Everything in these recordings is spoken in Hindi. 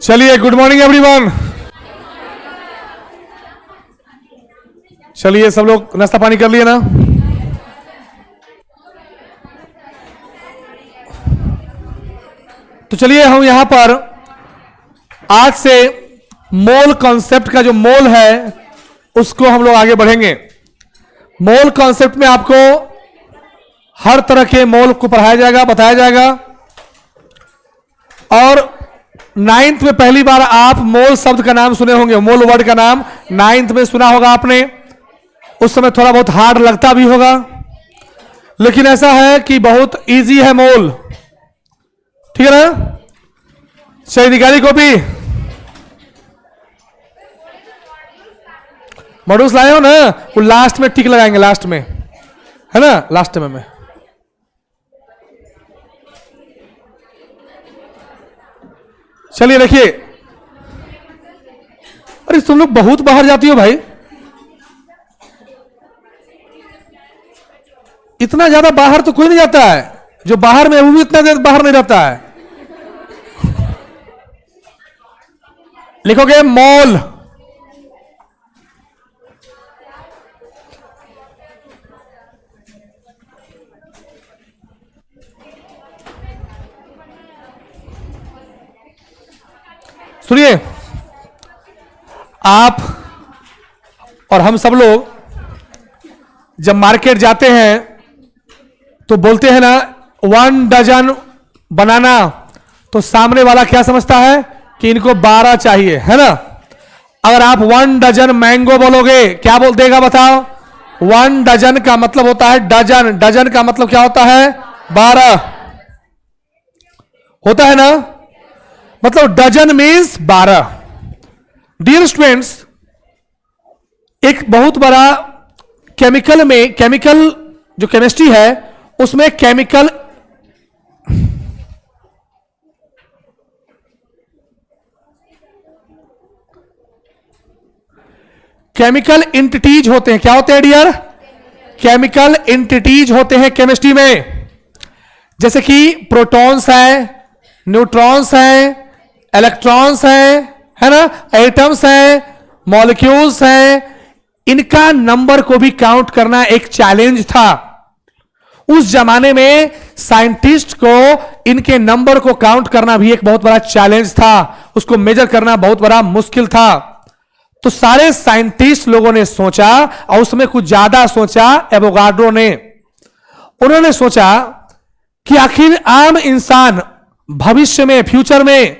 चलिए, गुड मॉर्निंग एवरीवन। चलिए, सब लोग नाश्ता पानी कर लिए ना? तो चलिए, हम यहां पर आज से मोल कॉन्सेप्ट का जो मोल है उसको हम लोग आगे बढ़ेंगे। मोल कॉन्सेप्ट में आपको हर तरह के मोल को पढ़ाया जाएगा, बताया जाएगा। और 9th में पहली बार आप मोल शब्द का नाम सुने होंगे, मोल वर्ड का नाम 9th में सुना होगा आपने। उस समय थोड़ा बहुत हार्ड लगता भी होगा, लेकिन ऐसा है कि बहुत इजी है मोल। ठीक है ना? चलिए, निकाली कॉपी। मॉड्यूल्स लाए हो ना? वो लास्ट में टिक लगाएंगे, लास्ट में, है ना? लास्ट में मैं चलिए देखिए। अरे तुम लोग बहुत बाहर जाती हो भाई, इतना ज्यादा बाहर तो कोई नहीं जाता है। जो बाहर में वो भी इतना ज्यादा बाहर नहीं रहता है। लिखोगे मॉल, सुनिए। आप और हम सब लोग जब मार्केट जाते हैं तो बोलते हैं ना 1 डजन बनाना, तो सामने वाला क्या समझता है कि इनको 12 चाहिए, है ना? अगर आप 1 डजन मैंगो बोलोगे, क्या बोल देगा बताओ? 1 डजन का मतलब होता है डजन, डजन का मतलब क्या होता है? 12 होता है ना? मतलब डजन मीन्स 12। डियर स्टूडेंट्स, एक बहुत बड़ा केमिकल में, केमिकल जो केमिस्ट्री है उसमें केमिकल एंटिटीज होते हैं। क्या होते हैं डियर? केमिकल एंटिटीज होते हैं केमिस्ट्री में। जैसे कि प्रोटॉन्स है, न्यूट्रॉन्स है, इलेक्ट्रॉन्स है ना, एटम्स है, मॉलिक्यूल्स है। इनका नंबर को भी काउंट करना एक चैलेंज था। उस जमाने में साइंटिस्ट को इनके नंबर को काउंट करना भी एक बहुत बड़ा चैलेंज था, उसको मेजर करना बहुत बड़ा मुश्किल था। तो सारे साइंटिस्ट लोगों ने सोचा, और उसमें कुछ ज्यादा सोचा एवोगाड्रो ने। उन्होंने सोचा कि आखिर आम इंसान भविष्य में, फ्यूचर में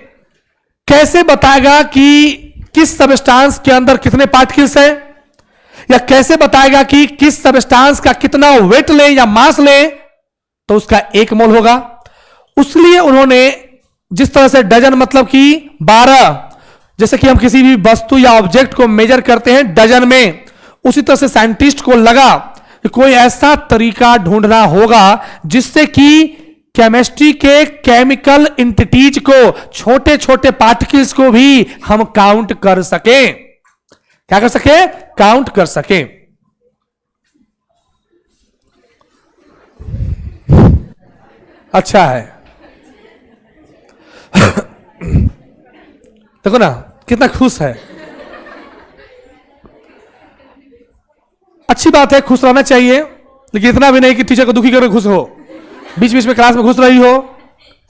कैसे बताएगा कि किस सबस्टांस के अंदर कितने पार्टिकल्स हैं, या कैसे बताएगा कि किस सबस्टांस का कितना वेट ले या मास ले, तो उसका 1 मोल होगा। उसलिए उन्होंने जिस तरह से डजन मतलब कि 12, जैसे कि हम किसी भी वस्तु या ऑब्जेक्ट को मेजर करते हैं डजन में, उसी तरह से साइंटिस्ट को लगा कि कोई ऐसा तरीका ढूंढना होगा जिससे कि केमिस्ट्री के केमिकल एंटिटीज को, छोटे छोटे पार्टिकल्स को भी हम काउंट कर सके। क्या कर सके? काउंट कर सके। अच्छा है। देखो ना कितना खुश है। अच्छी बात है, खुश रहना चाहिए, लेकिन इतना भी नहीं कि टीचर को दुखी करके खुश हो। बीच बीच में क्लास में घुस रही हो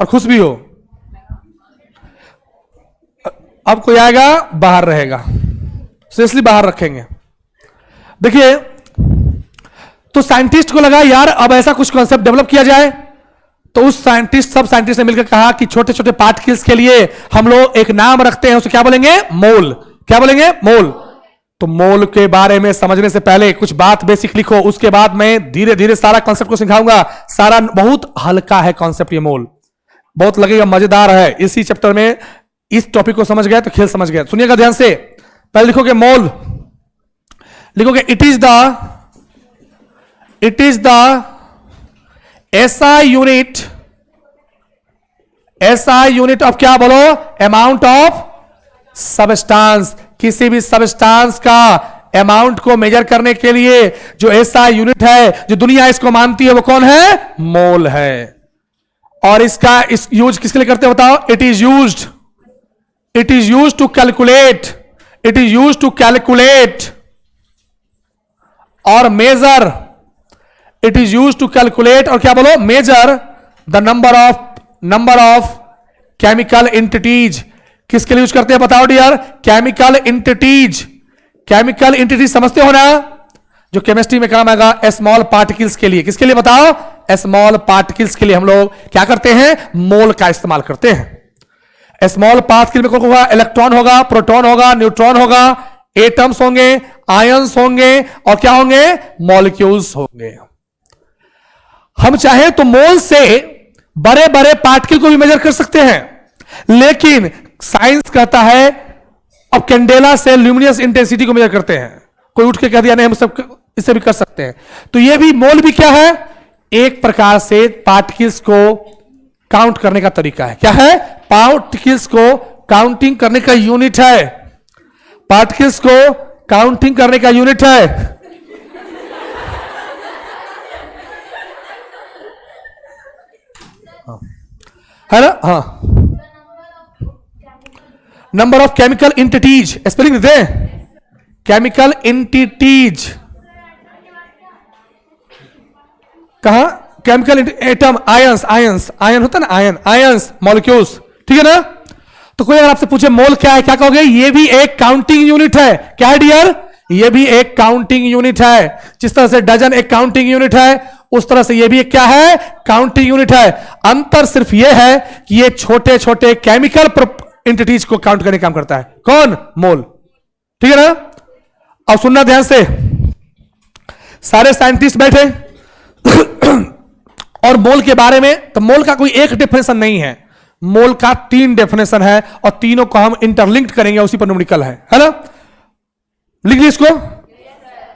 और खुश भी हो। अब कोई आएगा बाहर रहेगा, सीरियसली बाहर रखेंगे। देखिए, तो साइंटिस्ट को लगा यार अब ऐसा कुछ कॉन्सेप्ट डेवलप किया जाए। तो उस सब साइंटिस्ट ने मिलकर कहा कि छोटे छोटे पार्टिकल्स के लिए हम लोग एक नाम रखते हैं, उसे क्या बोलेंगे? मोल। क्या बोलेंगे? मोल। तो मोल के बारे में समझने से पहले कुछ बात बेसिक लिखो, उसके बाद मैं धीरे धीरे सारा कॉन्सेप्ट को सिखाऊंगा। सारा बहुत हल्का है कॉन्सेप्ट, ये मोल बहुत लगेगा मजेदार है। इसी चैप्टर में इस टॉपिक को समझ गए तो खेल समझ गए। सुनिएगा ध्यान से। पहले लिखोगे मोल, लिखोगे it is the SI unit. SI unit of क्या बोलो? Amount of substance. किसी भी सबस्टांस का अमाउंट को मेजर करने के लिए जो एसआई यूनिट है, जो दुनिया इसको मानती है, वो कौन है? मोल है। और इसका यूज किसके लिए करते हैं बताओ? It is used it is use to calculate, it is use to calculate और measure, it is use to calculate और क्या बोलो, measure the number of chemical entities. किसके लिए यूज करते हैं बताओ dear? Chemical entities. Chemical entities समझते हो ना, जो केमिस्ट्री में काम आएगा स्मॉल पार्टिकल्स के लिए। किसके लिए बताओ? स्मॉल पार्टिकल्स के लिए हम लोग क्या करते हैं? मोल का इस्तेमाल करते हैं। स्मॉल पार्टिकल में कौन होगा? इलेक्ट्रॉन होगा, प्रोटॉन होगा, न्यूट्रॉन होगा, एटम्स होंगे, आयंस होंगे और क्या होंगे? मॉलिक्यूल्स होंगे। हम चाहें तो मोल से बड़े बड़े पार्टिकल को भी मेजर कर सकते हैं, लेकिन साइंस कहता है अब कैंडेला से ल्यूमिनस इंटेंसिटी को मेजर करते हैं। कोई उठ के कह दिया नहीं हम सब इससे भी कर सकते हैं। तो ये भी मोल भी क्या है? एक प्रकार से पार्टिकल्स को काउंट करने का तरीका है। क्या है? पार्टिकल्स को काउंटिंग करने का यूनिट है। पार्टिकल्स को काउंटिंग करने का यूनिट है। है ना? हाँ, number of chemical entities, spelling देते हैं। केमिकल एंटिटीज कहां? Chemical atom, ions, ions, ion होता है ना, आयन, आयंस, मॉलिक्यूल्स, ठीक है ना? तो कोई अगर आपसे पूछे मोल क्या है, क्या कहोगे? ये भी एक काउंटिंग यूनिट है। क्या है डियर? ये भी एक काउंटिंग यूनिट है। जिस तरह से डजन एक काउंटिंग यूनिट है, उस तरह से ये भी एक क्या है? काउंटिंग यूनिट है। अंतर सिर्फ ये है कि ये छोटे छोटे केमिकल एंटिटीज को काउंट करने का काम करता है। कौन? मोल, ठीक है ना? अब सुनना ध्यान से, सारे साइंटिस्ट बैठे और मोल के बारे में, तो मोल का कोई एक डेफिनेशन नहीं है, मोल का 3 डेफिनेशन है और तीनों को हम इंटरलिंक्ड करेंगे, उसी पर न्यूमेरिकल है ना? लिख ली इसको?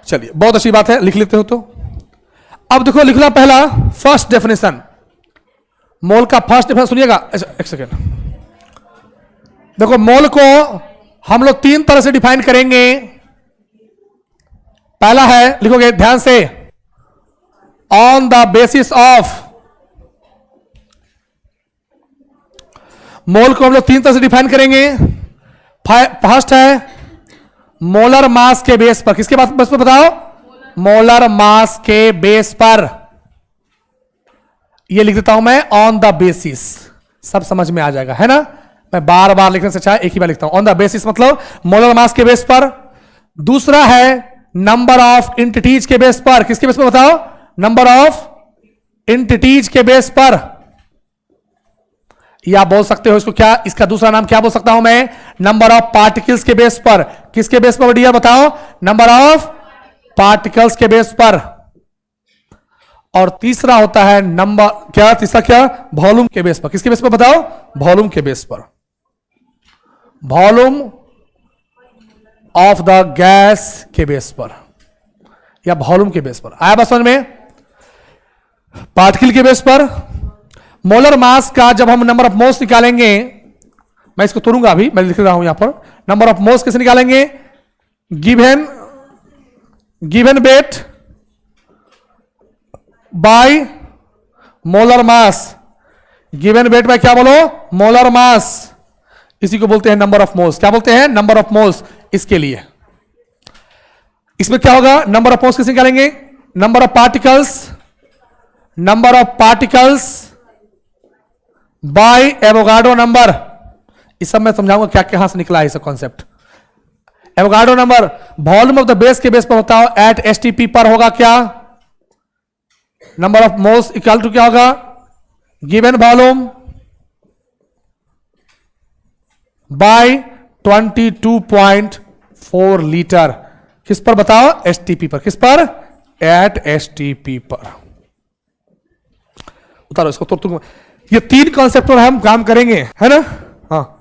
चलिए, बहुत अच्छी बात है, लिख लेते हो तो। अब देखो, लिखना पहला फर्स्ट डेफिनेशन, मोल का फर्स्ट डेफिनेशन सुनिएगा। एक सेकेंड, देखो मोल को हम लोग 3 तरह से डिफाइन करेंगे। पहला है, लिखोगे ध्यान से, ऑन द बेसिस ऑफ। मोल को हम लोग 3 तरह से डिफाइन करेंगे। फर्स्ट है मोलर मास के बेस पर। किसके बेस पर बताओ? मोलर मास के बेस पर। ये लिख देता हूं मैं, ऑन द बेसिस, सब समझ में आ जाएगा, है ना? मैं बार बार लिखने से चाहे एक ही बार लिखता हूं। ऑन द बेसिस मतलब मोलर मास के बेस पर। दूसरा है नंबर ऑफ एंटिटीज के बेस पर। किसके बेस पर बताओ? नंबर ऑफ एंटिटीज के बेस पर। या बोल सकते हो इसको क्या, इसका दूसरा नाम क्या बोल सकता हूं मैं? नंबर ऑफ पार्टिकल्स के बेस पर। किसके बेस पर डियर बताओ? नंबर ऑफ पार्टिकल्स के बेस पर। और तीसरा होता है नंबर, क्या तीसरा, क्या? वॉल्यूम के बेस पर। किसके बेस पर बताओ? वॉल्यूम के बेस पर। वॉल्यूम ऑफ द गैस के बेस पर या वॉल्यूम के बेस पर। आया बात समझ में? पार्टिकल के बेस पर। मोलर मास का जब हम नंबर ऑफ मोल्स निकालेंगे, मैं इसको तोड़ूंगा अभी, मैं लिख रहा हूं यहां पर। नंबर ऑफ मोल्स कैसे निकालेंगे? Given weight by molar mass. Given weight by क्या बोलो? Molar mass. इसी को बोलते हैं नंबर ऑफ मोल्स। क्या बोलते हैं? Number of moles. इसके लिए इसमें क्या होगा? नंबर ऑफ मोल्स कैसे निकालेंगे? Number of particles, number of particles by Avogadro number. इस सब मैं समझाऊंगा क्या कहां से निकला है इसका concept. Avogadro number volume of the base के बेस पर होता है, एट एसटीपी पर होगा क्या? Number of moles equal to क्या होगा? Given volume by 22.4 litre. किस पर बताओ? एसटीपी पर। किस पर? एट एसटीपी पर। उतारो इसको, तो ये 3 कॉन्सेप्ट पर हम काम करेंगे, है ना? हाँ,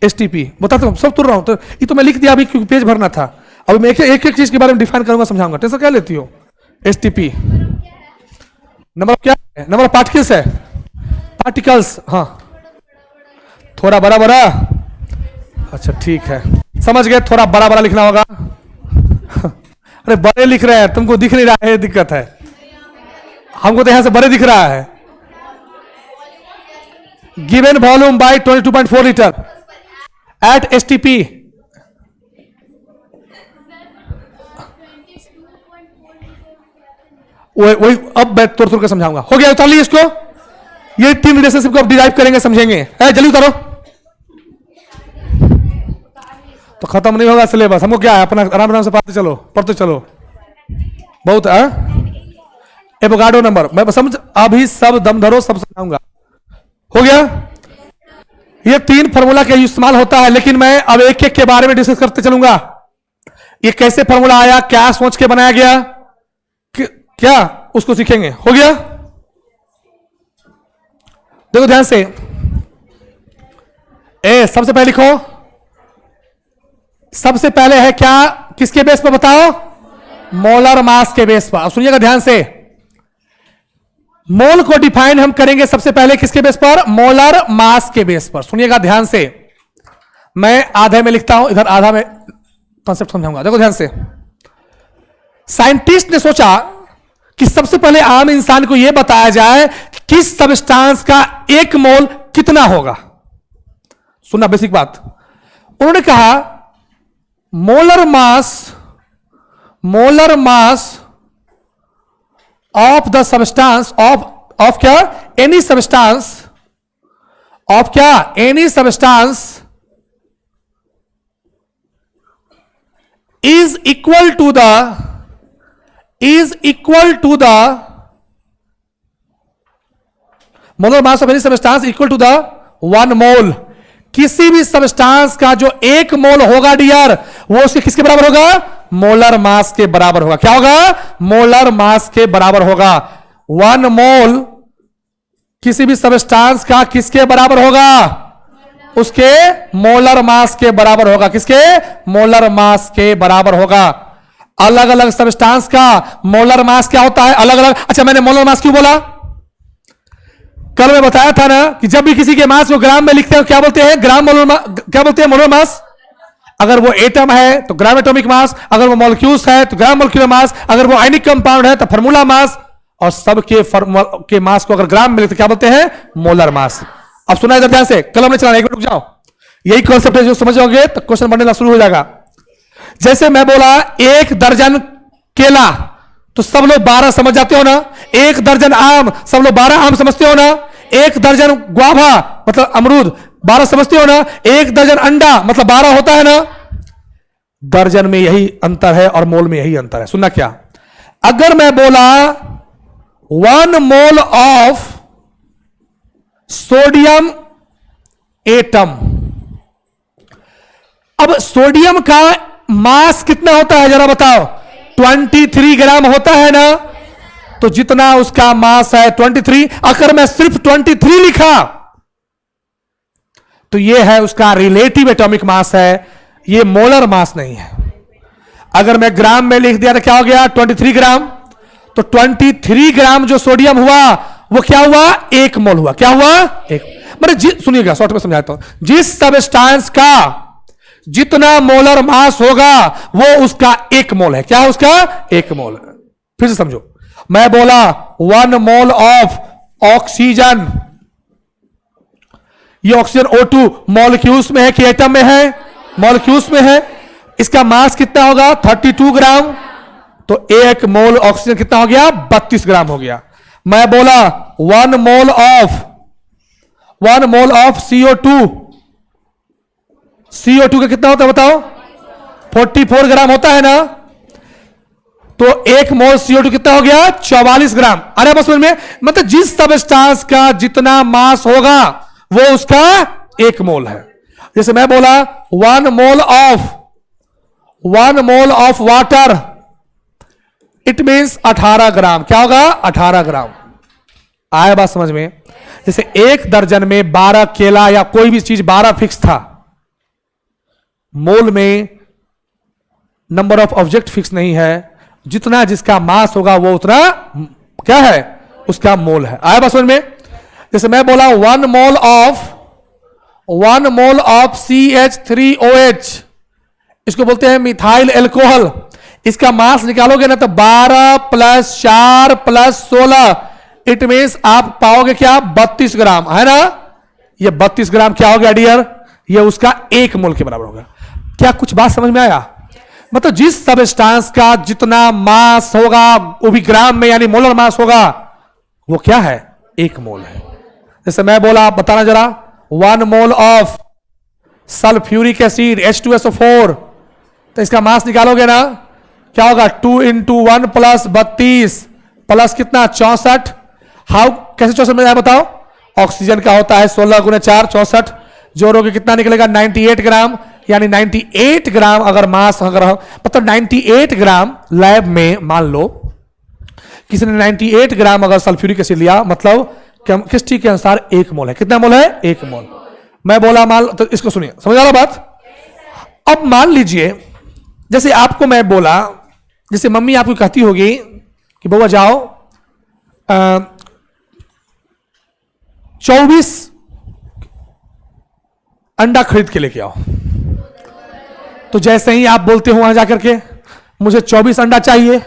एसटीपी बताते हो, सब तुर रहा हूं तो ये तो मैं लिख दिया अभी क्योंकि पेज भरना था। अभी मैं एक एक चीज के बारे में डिफाइन करूंगा, समझाऊंगा। टेंशन क्या लेती हो? एसटीपी नंबर क्या है? नंबर ऑफ पार्टिकल्स है। पार्टिकल्स, हाँ, थोड़ा बड़ा बड़ा, अच्छा ठीक है, समझ गए। थोड़ा बड़ा बड़ा लिखना होगा। अरे बड़े लिख रहे हैं, तुमको दिख नहीं रहा है, दिक्कत है। हमको तो यहां से बड़े दिख रहा है। Given volume by 22.4 litre at STP. वही अब मैं तोड़ तोड़ कर समझाऊंगा। हो गया, उतार लीजिए इसको। ये तीन रिलेशनशिप को अब डिराइव करेंगे, समझेंगे। जल्दी उतारो। तो खत्म नहीं होगा सिलेबस। हमको क्या है, अपना आराम आराम से पढ़ते चलो, पढ़ते चलो। बहुत एवोगाड्रो नंबर मैं समझ, अभी सब दम धरो, सब समझाऊंगा। हो गया। ये तीन फार्मूला का इस्तेमाल होता है, लेकिन मैं अब एक एक के बारे में डिस्कस करते चलूंगा। ये कैसे फार्मूला आया, क्या सोच के बनाया गया, क्या उसको सीखेंगे। हो गया। देखो ध्यान से, सबसे पहले लिखो। सबसे पहले है क्या, किसके बेस पर बताओ, मोलर मास के बेस पर। अब सुनिएगा ध्यान से, मोल को डिफाइन हम करेंगे सबसे पहले किसके बेस पर, मोलर मास के बेस पर। सुनिएगा ध्यान से, मैं आधे में लिखता हूं, इधर आधा में कॉन्सेप्ट समझाऊंगा। देखो ध्यान से, साइंटिस्ट ने सोचा कि सबसे पहले आम इंसान को यह बताया जाए कि किस सबस्टांस का एक मोल कितना होगा। सुनना बेसिक बात। उन्होंने कहा molar mass of the substance of क्या, एनी सबस्टांस ऑफ क्या, any substance is equal to the molar mass of any substance equal to the 1 mole. किसी भी सबस्टांस का जो एक मोल होगा डियर, वो उसके किसके बराबर होगा, मोलर मास के बराबर होगा। क्या होगा, मोलर मास के बराबर होगा। 1 मोल किसी भी सबस्टांस का किसके बराबर होगा, उसके मोलर मास के बराबर होगा। किसके, मोलर मास के बराबर होगा। अलग अलग सबस्टांस का मोलर मास क्या होता है, अलग अलग। अच्छा, मैंने मोलर मास क्यों बोला, कल मैं बताया था ना कि जब भी किसी के मास को ग्राम में लिखते हैं क्या बोलते हैं, ग्राम मोलर, क्या बोलते हैं, मोलर मास। अगर वो एटम है तो ग्राम एटॉमिक मास, अगर वो मॉलिक्यूल्स है तो ग्राम मॉलिक्यूलर मास, अगर वो आयनिक कंपाउंड है तो फार्मूला मास, और सबके के मास को अगर ग्राम में लिखते क्या बोलते हैं, मोलर मास। अब सुना इधर ध्यान से, कलम नहीं चलाना, एक मिनट रुक जाओ। यही कॉन्सेप्ट है, जो समझोगे तो क्वेश्चन बनना शुरू हो जाएगा। जैसे मैं बोला 1 दर्जन केला, तो सब लोग 12 समझ जाते हो ना। 1 दर्जन आम, सब लोग 12 आम समझते हो ना। 1 दर्जन गुआवा मतलब अमरूद 12 समझते हो ना। 1 दर्जन अंडा मतलब 12 होता है ना। दर्जन में यही अंतर है और मोल में यही अंतर है। सुनना क्या, अगर मैं बोला 1 मोल ऑफ सोडियम एटम, अब सोडियम का मास कितना होता है जरा बताओ, 23 ग्राम होता है ना। तो जितना उसका मास है 23, अगर मैं सिर्फ 23 लिखा तो यह है उसका रिलेटिव एटॉमिक मास है, यह मोलर मास नहीं है। अगर मैं ग्राम में लिख दिया तो क्या हो गया, 23 ग्राम। तो 23 ग्राम जो सोडियम हुआ वो क्या हुआ, 1 मोल हुआ। क्या हुआ, 1। मतलब सुनिएगा, शॉर्ट में समझाता हूं, जिस सबस्टांस का जितना मोलर मास होगा वो उसका 1 मोल है। क्या है उसका, 1 मोल। फिर से समझो, मैं बोला 1 मोल ऑफ ऑक्सीजन, ये ऑक्सीजन O2 मॉलिक्यूल्स में है कि एटम में है, मॉलिक्यूल्स में है। इसका मास कितना होगा, 32 ग्राम। तो 1 मोल ऑक्सीजन कितना हो गया, 32 ग्राम हो गया। मैं बोला 1 मोल ऑफ CO2 का कितना होता है बताओ, 44 ग्राम होता है ना। तो 1 मोल CO2 कितना हो गया, 44 ग्राम। अरे बस में मतलब जिस सबस्टांस का जितना मास होगा वो उसका 1 मोल है। जैसे मैं बोला 1 mole of water, it means 18 ग्राम। क्या होगा, 18 ग्राम। आया बात समझ में। जैसे 1 दर्जन में 12 केला या कोई भी चीज 12 फिक्स था, मोल में नंबर ऑफ ऑब्जेक्ट फिक्स नहीं है, जितना जिसका मास होगा वो उतना क्या है, उसका मोल है। आया बात समझ में। जैसे मैं बोला 1 मोल ऑफ CH3OH, इसको बोलते हैं मिथाइल एल्कोहल। इसका मास निकालोगे ना तो 12 + 4 + 16, इट मींस आप पाओगे क्या, 32 ग्राम, है ना। ये 32 ग्राम क्या हो गया डियर, ये उसका 1 मोल के बराबर होगा। क्या कुछ बात समझ में आया? मतलब जिस सबस्टांस का जितना मास होगा वो भी ग्राम में यानी मोलर मास होगा, वो क्या है? 1 मोल है। जैसे मैं बोला, आप बताना जरा, 1 mole of sulphuric acid H2SO4, तो इसका मास निकालोगे ना, क्या होगा? 2 इंटू 1 प्लस 32 प्लस कितना? 64। हाउ, कैसे 64 में बताओ? ऑक्सीजन का होता है 16 गुने 4 64, जोड़ोगे कितना निकलेगा? 98 ग्राम। यानी 98 ग्राम अगर मास, अगर मतलब 98 ग्राम लैब में मान लो किसी ने 98 ग्राम अगर सल्फ्यूरिक एसिड लिया, मतलब केमिस्ट्री के अनुसार 1 मोल है। कितना मोल है? 1 मोल। मैं बोला मान, तो इसको सुनिए, समझ आ रहा बात? अब मान लीजिए जैसे आपको मैं बोला, जैसे मम्मी आपको कहती होगी कि बउआ जाओ 24 अंडा खरीद के लेके आओ। तो जैसे ही आप बोलते हो वहां जाकर के मुझे 24 अंडा चाहिए,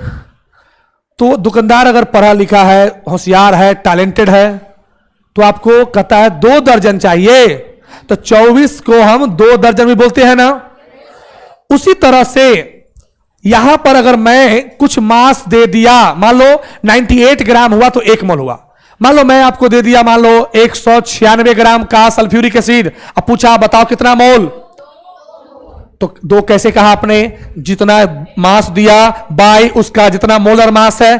तो दुकानदार अगर पढ़ा लिखा है, होशियार है, टैलेंटेड है, तो आपको कहता है 2 दर्जन चाहिए, तो 24 को हम 2 दर्जन भी बोलते हैं ना। उसी तरह से यहां पर अगर मैं कुछ मास दे दिया, मान लो 98 ग्राम हुआ तो 1 मोल हुआ। मान लो मैं आपको दे दिया मान लो 196 ग्राम का सल्फ्यूरिक एसिड, अब पूछा बताओ कितना मोल, तो 2 कैसे कहा आपने? जितना मास दिया बाय उसका जितना मोलर मास है,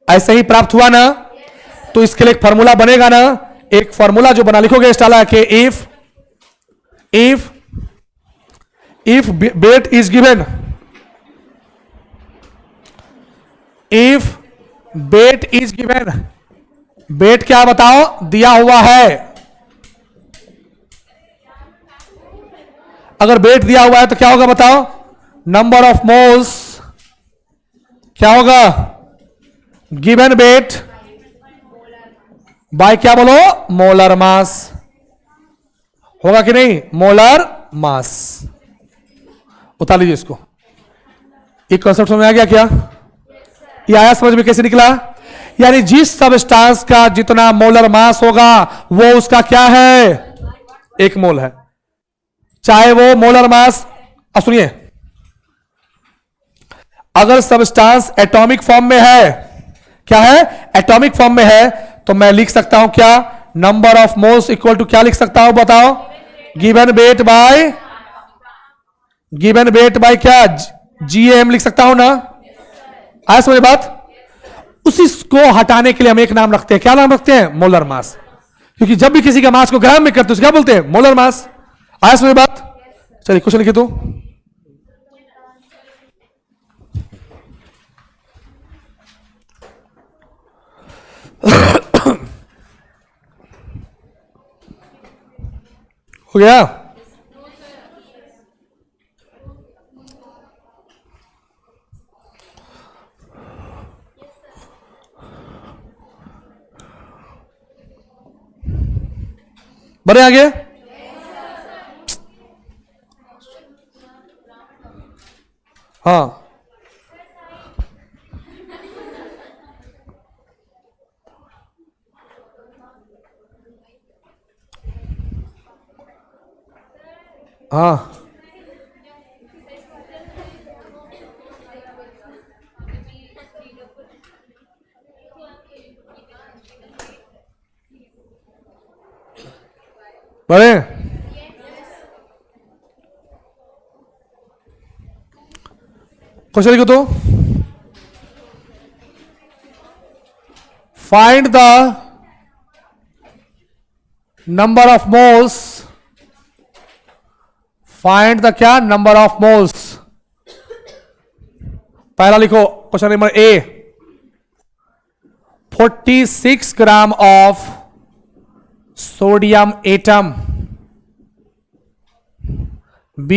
ऐसे ही प्राप्त हुआ ना। तो इसके लिए एक फॉर्मूला बनेगा ना, एक फॉर्मूला जो बना लिखोगे इस डाला के if weight is given, if weight is given, weight क्या बताओ? दिया हुआ है। अगर वेट दिया हुआ है तो क्या होगा बताओ? नंबर ऑफ मोल्स क्या होगा? गिवन वेट बाय क्या बोलो? Molar mass. होगा कि नहीं? Molar mass. उतार लीजिए इसको। एक कॉन्सेप्ट समझ में आ गया क्या? ये आया समझ में? कैसे निकला? यानी जिस सबस्टांस का जितना मोलर मास होगा वो उसका क्या है? 1 मोल है। चाहे वो मोलर मास, अब सुनिए, अगर सबस्टांस एटॉमिक फॉर्म में है, क्या है? एटॉमिक फॉर्म में है, तो मैं लिख सकता हूं क्या? Number of moles equal to क्या लिख सकता हूं बताओ? गिवन वेट बाय क्या? GAM लिख सकता हूं ना। आया समझ बात? उसी को हटाने के लिए हम एक नाम रखते हैं। क्या नाम रखते हैं? Molar mass. क्योंकि जब भी किसी का मास को ग्राम में करते हैं क्या बोलते हैं? Molar mass. आया समझ बात? चलिए क्वेश्चन लिखिए तो। हो गया? बढ़े आगे? हाँ, हाँ, बढ़े? क्वेश्चन लिखो तो। Find the number of moles, find the क्या? Number of moles. पहला लिखो question number A, 46 gram of sodium atom. B,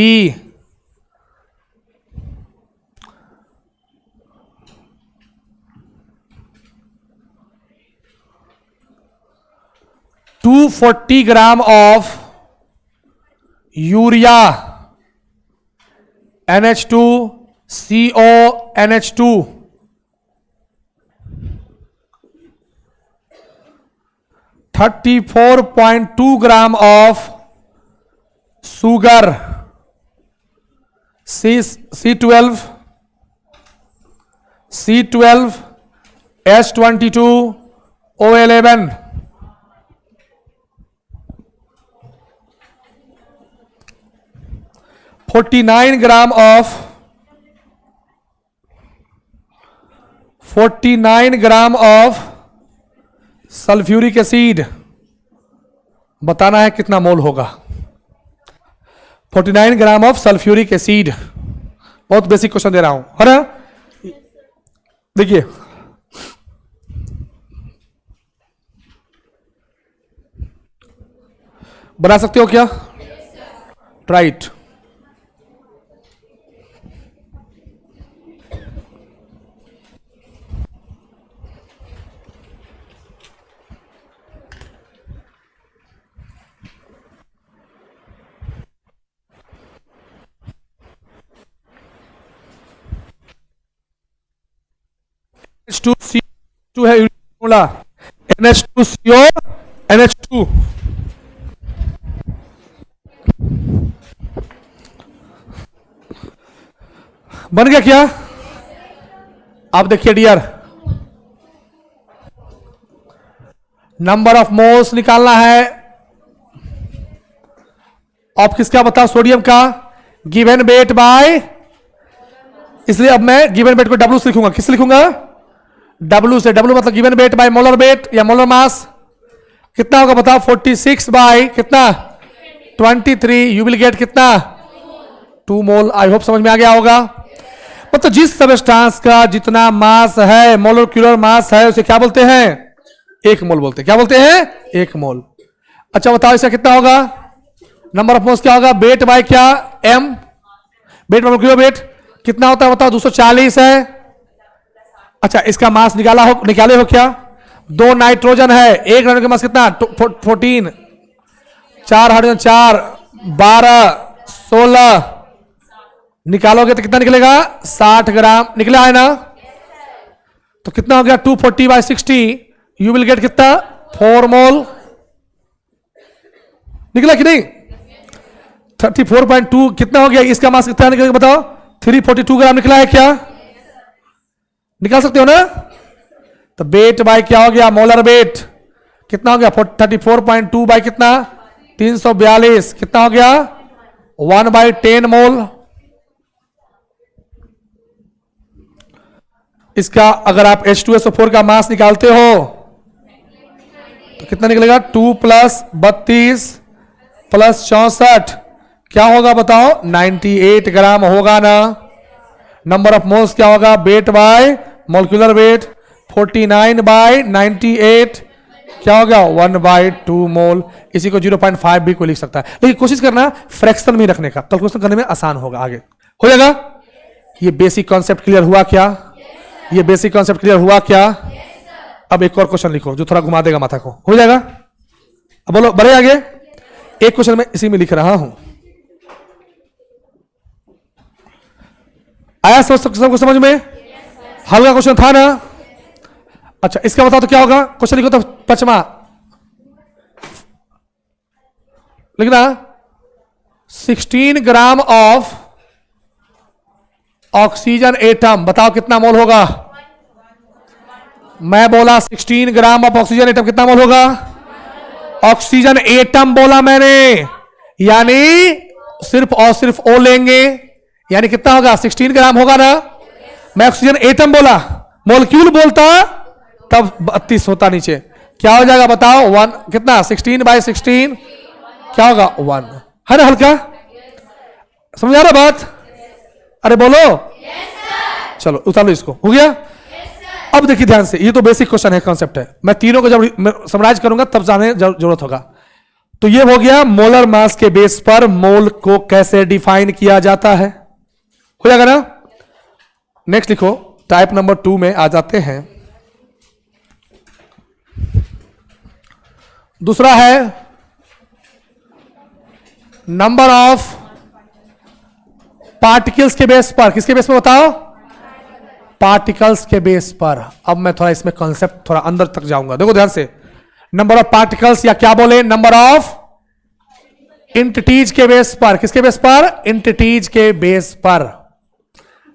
240 gram of urea NH2CO NH2, 34.2 gram of sugar C12 H22 O11 49 gram of 49 gram of sulphuric acid, बताना है कितना मोल होगा। 49 ग्राम ऑफ सल्फ्यूरिक एसिड, बहुत बेसिक क्वेश्चन दे रहा हूं, है ना। देखिए बना सकते हो क्या? राइट। H2CO है फॉर्मूला, NH2CO NH2। बन गया क्या? आप देखिए डियर, नंबर ऑफ मोल्स निकालना है। आप किसका बताओ? सोडियम का। गिवन वेट बाय, इसलिए अब मैं गिवन वेट को W से लिखूंगा। किस लिखूंगा? W से। W मतलब given weight by molar weight या मोलर मास। कितना होगा बताओ? 46 बाय कितना? 23। यू विल गेट कितना? 2 मोल। आई होप समझ में आ गया होगा। मतलब जिस सबस्टांस का जितना मास है, मोलिक्यूलर मास है, उसे क्या बोलते हैं? 1 मोल बोलते हैं। क्या बोलते हैं? 1 मोल। अच्छा बताओ इसका कितना होगा? नंबर ऑफ मोल्स क्या होगा? वेट बाय क्या? M। Weight by molecular weight कितना होता है बताओ? 240 है। अच्छा इसका मास निकाले हो क्या? 2 नाइट्रोजन है, 1 नाइट्रोजन का मास कितना? 14। 4 हाइड्रोजन 4 12 16 निकालोगे तो कितना निकलेगा? 60 ग्राम निकला है ना। तो कितना हो गया? 240 बाय 60। यू विल गेट कितना? 4 मोल। निकला कि नहीं? 34.2 कितना हो गया? इसका मास कितना निकलेगा बताओ? 342 ग्राम निकला है क्या? निकाल सकते हो ना। तो वेट बाय क्या हो गया? मोलर वेट कितना हो गया? 34.2 बाय कितना? 342 कितना हो गया? 1/10 मोल। इसका अगर आप H2SO4 का मास निकालते हो तो कितना निकलेगा? 2 + 32 + 64 क्या होगा बताओ? 98 ग्राम होगा ना। नंबर ऑफ मोल्स क्या होगा? Weight by molecular weight 49 by 98 क्या हो गया? 1/2 मोल। इसी को 0.5 भी कोई लिख सकता है, लेकिन कोशिश करना फ्रैक्शन में रखने का, कैलकुलेशन करने में आसान होगा। आगे हो जाएगा। ये बेसिक कॉन्सेप्ट क्लियर हुआ क्या? ये बेसिक कॉन्सेप्ट क्लियर हुआ क्या? अब एक और क्वेश्चन लिखो जो थोड़ा घुमा देगा माथा को। हो जाएगा? अब बोलो बढ़े आगे। एक क्वेश्चन मैं इसी में लिख रहा हूं। आया सबको समझ में? हल्का क्वेश्चन था ना। अच्छा इसका बताओ तो क्या होगा? क्वेश्चन लिखो तो 5वां लिखना। 16 ग्राम ऑफ ऑक्सीजन एटम, बताओ कितना मोल होगा? मैं बोला 16 ग्राम ऑफ ऑक्सीजन एटम कितना मोल होगा? ऑक्सीजन एटम बोला मैंने, यानी सिर्फ और सिर्फ O लेंगे, यानी कितना होगा? 16 ग्राम होगा ना। मैं ऑक्सीजन एटम बोला, मोलिक्यूल बोलता तब 32 होता नीचे। क्या हो जाएगा बताओ? 1 कितना? 16 बाय 16 क्या होगा? 1 है ना। हल्का समझ आ रहा बात? अरे बोलो yes, चलो उतार लो इसको। हो गया? yes, अब देखिए ध्यान से, ये तो बेसिक क्वेश्चन है, कॉन्सेप्ट है। मैं तीनों को जब समराइज करूंगा तब जाने जरूरत होगा। तो ये हो गया मोलर मास के बेस पर मोल को कैसे डिफाइन किया जाता है। हो जाएगा ना। नेक्स्ट लिखो, टाइप नंबर 2 में आ जाते हैं। दूसरा है नंबर ऑफ पार्टिकल्स के बेस पर। किसके बेस पर बताओ? पार्टिकल्स के बेस पर। अब मैं थोड़ा इसमें कॉन्सेप्ट थोड़ा अंदर तक जाऊंगा। देखो ध्यान से, नंबर ऑफ पार्टिकल्स, या क्या बोले, नंबर ऑफ इंटिटीज के बेस पर। किसके बेस पर? इंटिटीज के बेस पर।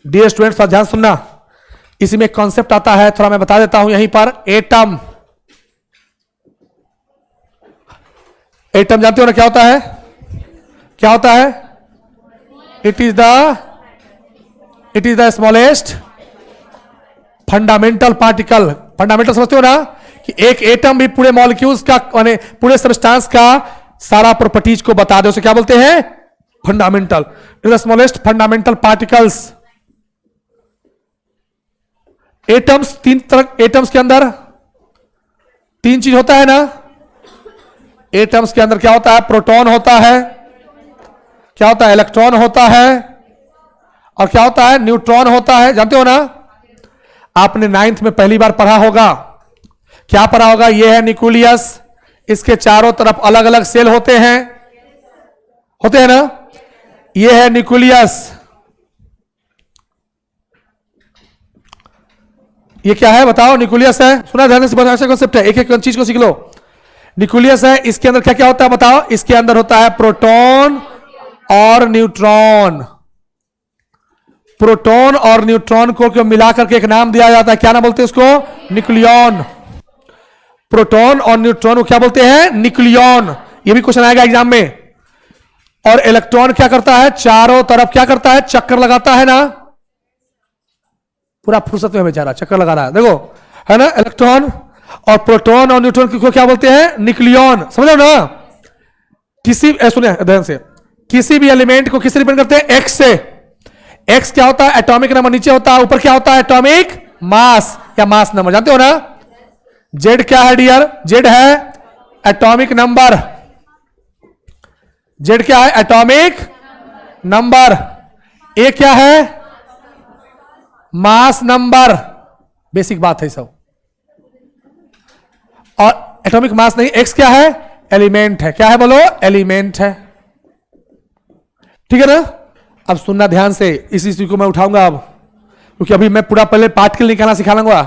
डियर स्टूडेंट्स, ध्यान सुनना, इसी में कॉन्सेप्ट आता है, थोड़ा मैं बता देता हूं यहीं पर। एटम, एटम जानते हो ना क्या होता है? क्या होता है? It is the smallest fundamental particle. Fundamental समझते हो ना, कि एक एटम भी पूरे मॉलिक्यूल्स का, माने पूरे सब्सटेंस का सारा प्रॉपर्टीज को बता दे, उसे क्या बोलते हैं? Fundamental. It is the smallest fundamental particles. Atoms, तीन तरह एटम्स के अंदर तीन चीज होता है ना। एटम्स के अंदर क्या होता है? प्रोटॉन होता है, क्या होता है? इलेक्ट्रॉन होता है, और क्या होता है? न्यूट्रॉन होता है। जानते हो ना, आपने 9th में पहली बार पढ़ा होगा। क्या पढ़ा होगा? यह है न्यूक्लियस, इसके चारों तरफ अलग अलग सेल होते हैं ना। यह है न्यूक्लियस। ये क्या है बताओ? न्यूक्लियस है। सुना ध्यान से, बहुत अच्छा कॉन्सेप्ट है, एक एक चीज को सीख लो। न्यूक्लियस है, इसके अंदर क्या क्या होता है बताओ? इसके अंदर होता है प्रोटॉन और न्यूट्रॉन। प्रोटॉन और न्यूट्रॉन को मिलाकर के एक नाम दिया जाता है, क्या नाम बोलते हैं उसको? न्यूक्लियॉन। प्रोटॉन और न्यूट्रॉन को क्या बोलते हैं? न्यूक्लियॉन। ये भी क्वेश्चन आएगा एग्जाम में। और इलेक्ट्रॉन क्या करता है? चारों तरफ क्या करता है? चक्कर लगाता है ना। पूरा फुर्सत में बेचारा चक्कर लगा रहा है, देखो, है ना। इलेक्ट्रॉन और प्रोटॉन और न्यूट्रॉन को क्या बोलते हैं? न्यूक्लियॉन। समझो ना। किसी, सुनिए ध्यान से, किसी भी एलिमेंट को किससे रिप्रेजेंट करते हैं? एक्स से। एक्स क्या होता है? Atomic number. नीचे होता है, ऊपर क्या होता है? एटॉमिक मास या मास नंबर। जानते हो ना। जेड क्या है डियर? जेड है एटॉमिक नंबर। जेड क्या है? Atomic number. ए क्या है? Mass number. बेसिक बात है सब। और एटॉमिक मास नहीं। एक्स क्या है? एलिमेंट है। क्या है बोलो? एलिमेंट है। ठीक है ना। अब सुनना ध्यान से, इसी चीज को मैं उठाऊंगा अब, क्योंकि अभी मैं पूरा पहले पार्ट के लिए निकालना सिखा लूंगा।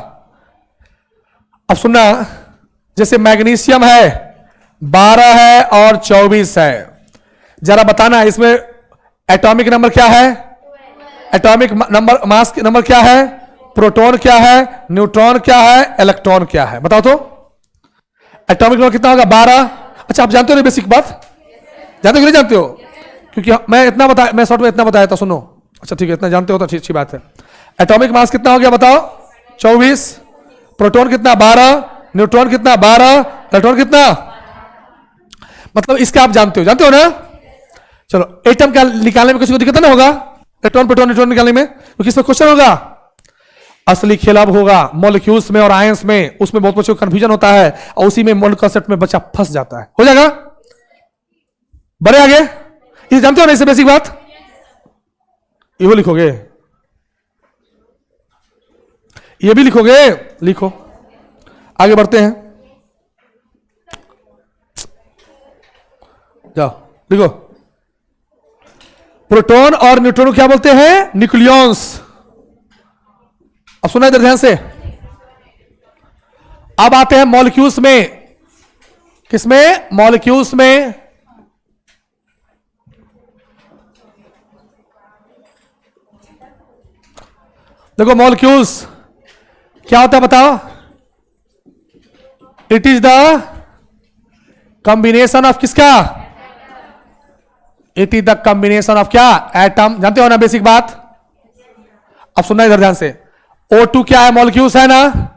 अब सुनना, जैसे मैग्नीशियम है 12 है और 24 है, जरा बताना इसमें एटॉमिक नंबर क्या है? एटॉमिक नंबर, मास नंबर क्या है? प्रोटॉन क्या है? न्यूट्रॉन क्या है? इलेक्ट्रॉन क्या है? बताओ तो। एटॉमिक नंबर कितना होगा? 12। अच्छा, आप जानते हो ना बेसिक बात? जानते हो कि नहीं जानते हो? क्योंकि मैं इतना बताया, मैं शॉर्ट में इतना बताया था, सुनो। अच्छा ठीक है, इतना जानते हो तो अच्छी बात है। एटॉमिक मास कितना हो गया बताओ? 24। प्रोटॉन कितना? 12। न्यूट्रॉन कितना? 12। इलेक्ट्रॉन कितना? मतलब इसका आप जानते हो ना। चलो, एटम का निकालने में किसी को दिक्कत ना होगा? इलेक्ट्रॉन प्रोटॉन न्यूट्रॉन निकालने में, क्योंकि इसमें क्वेश्चन होगा। असली खेल अब होगा मॉलिक्यूल्स में और आयंस में, उसमें बहुत बच्चों को कंफ्यूजन होता है, और उसी में मॉलिक्यूल कॉन्सेप्ट में बच्चा फंस जाता है। हो जाएगा? बढ़े आगे। ये जानते हो ना इससे बेसिक बात? ये लिखोगे, ये भी लिखोगे? लिखो, आगे बढ़ते हैं। जाओ लिखो। प्रोटॉन और न्यूट्रॉन को क्या बोलते हैं? न्यूक्लियॉन्स। अब सुना इधर ध्यान से। अब आते हैं मॉलिक्यूल्स में। किसमें? मॉलिक्यूल्स में। देखो, मॉलिक्यूल्स क्या होता है बताओ? It is the combination of किसका? It is the combination of क्या? एटम। जानते हो ना बेसिक बात? अब सुनना इधर ध्यान से। O2 क्या है? मॉलिक्यूल्स है ना।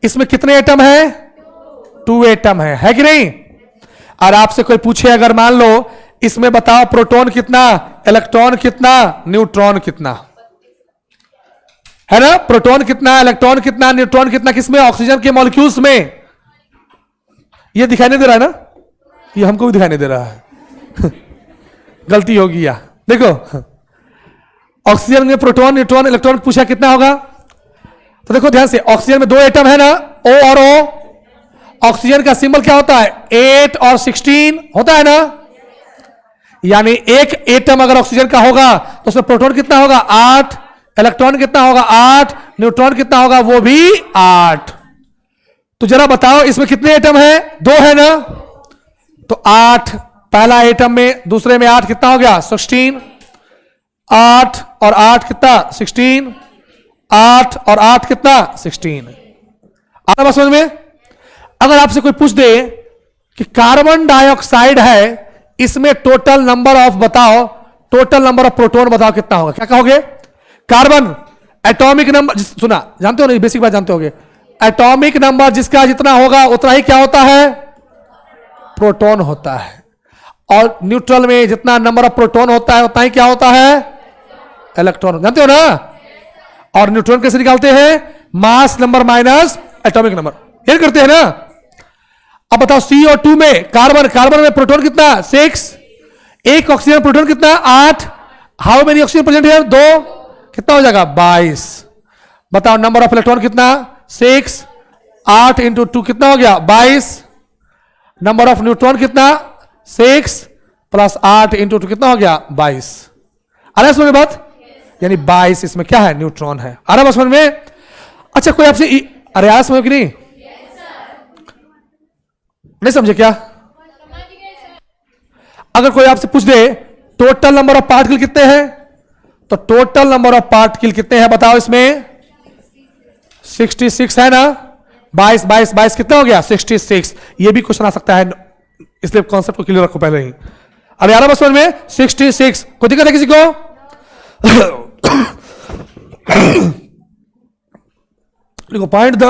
इसमें कितने एटम है? 2 एटम है कि नहीं? और आपसे कोई पूछे अगर, मान लो इसमें बताओ प्रोटॉन कितना, इलेक्ट्रॉन कितना, न्यूट्रॉन कितना, है ना। प्रोटॉन कितना, इलेक्ट्रॉन कितना, न्यूट्रॉन कितना, किसमें? ऑक्सीजन के मॉलिक्यूल्स में। ये दिखाई नहीं दे रहा है ना? ये हमको भी दिखाई नहीं दे रहा है। गलती होगी या देखो, ऑक्सीजन में प्रोटॉन, न्यूट्रॉन, इलेक्ट्रॉन पूछा कितना होगा? तो देखो ध्यान से, ऑक्सीजन में 2 एटम है ना, O और O। ऑक्सीजन का सिंबल क्या होता है? 8 और 16 होता है ना। यानी एक एटम अगर ऑक्सीजन का होगा तो उसमें प्रोटॉन कितना होगा? 8। इलेक्ट्रॉन कितना होगा? 8। न्यूट्रॉन कितना होगा? वो भी 8। तो जरा बताओ इसमें कितने एटम है? 2 है ना? तो 8 पहला एटम में, दूसरे में 8 कितना हो गया? 16। 8 और 8 कितना? 16। 8 और 8 कितना? 16। आ रहा समझ में? अगर आपसे कोई पूछ दे कि कार्बन डाइऑक्साइड है, इसमें टोटल नंबर ऑफ बताओ, टोटल नंबर ऑफ प्रोटॉन बताओ कितना होगा, क्या कहोगे? कार्बन एटॉमिक नंबर, सुना जानते हो ना, बेसिक बात जानते होगे, एटॉमिक नंबर जिसका जितना होगा उतना ही क्या होता है? प्रोटॉन होता है। और न्यूट्रल में जितना नंबर ऑफ प्रोटॉन होता है उतना ही क्या होता है? इलेक्ट्रॉन। जानते हो ना? और न्यूट्रॉन कैसे निकालते हैं? Mass number minus atomic number, ये करते हैं ना। अब बताओ CO2 में, कार्बन में प्रोटॉन कितना? 6। एक ऑक्सीजन प्रोटॉन कितना? 8। हाउ मेनी ऑक्सीजन प्रेजेंट है? 2। कितना हो जाएगा? 22। बताओ नंबर ऑफ इलेक्ट्रॉन कितना? 6। 8 इंटू 2 कितना हो गया? 22। नंबर ऑफ न्यूट्रॉन कितना? 6 प्लस 8 इंटू 2 कितना हो गया? 22। आ रहा है समझ में बात? यानी 22 इसमें क्या है? न्यूट्रॉन है। आ रहा है समझ में? अच्छा कोई आपसे अरे यार समझ कि नहीं? नहीं समझे क्या? अगर कोई आपसे पूछ दे टोटल नंबर ऑफ पार्टिकल कितने हैं, तो टोटल नंबर ऑफ पार्टिकल कितने हैं बताओ इसमें? 66 है ना? 22 कितना हो गया? 66। ये भी क्वेश्चन आ सकता है, इसलिए कॉन्सेप्ट को क्लियर रखो पहले ही। अब यार बस समझ में? 66 कोई दिक्कत है किसी को? लिखो find the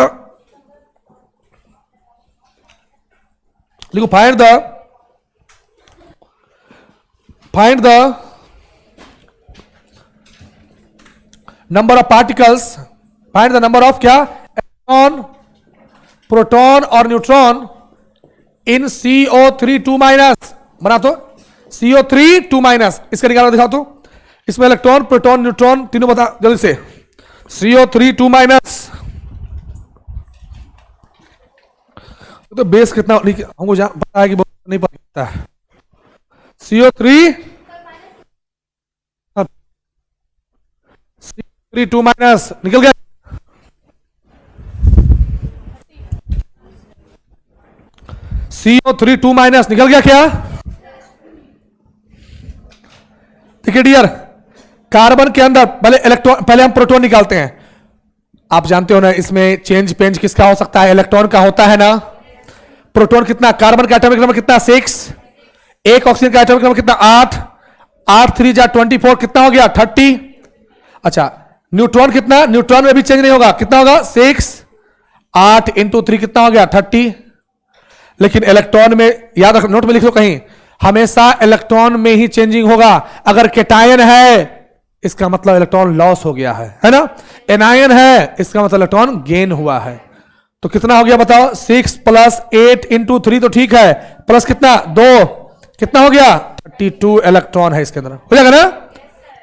number of particles, find the number of क्या? इलेक्ट्रॉन, प्रोटॉन और न्यूट्रॉन इन CO3 2 माइनस। बना तो CO3 2 माइनस, इसका निकालो दिखाओ तो। इसमें इलेक्ट्रॉन, प्रोटॉन, न्यूट्रॉन तीनों बता जल्दी से। CO3 2 माइनस, तो बेस कितना हमको पता है कि नहीं पता है। CO3 2 माइनस निकल गया। CO3 2 माइनस निकल गया क्या? ठीक है डियर, कार्बन के अंदर पहले हम प्रोटॉन निकालते हैं। आप जानते हो ना इसमें चेंज पेंज किसका हो सकता है? इलेक्ट्रॉन का होता है ना। प्रोटॉन कितना? कार्बन का एटॉमिक नंबर कितना? 6। एक ऑक्सीजन का एटॉमिक नंबर कितना? 8। 8 3 जा 24 कितना हो गया? 30। अच्छा न्यूट्रॉन कितना? न्यूट्रॉन में भी चेंज नहीं होगा, कितना होगा? 6। 8 इंटू 3 कितना हो गया? 30। लेकिन इलेक्ट्रॉन में याद रखो, नोट में लिख लो कहीं, हमेशा इलेक्ट्रॉन में ही चेंजिंग होगा। अगर केटायन है इसका मतलब इलेक्ट्रॉन लॉस हो गया है ना। एनायन है इसका मतलब इलेक्ट्रॉन गेन हुआ है। तो कितना हो गया बताओ? 6 प्लस 8 इंटू 3 तो ठीक है, प्लस कितना? 2 कितना हो गया? 32 इलेक्ट्रॉन है इसके अंदर। हो जाएगा ना?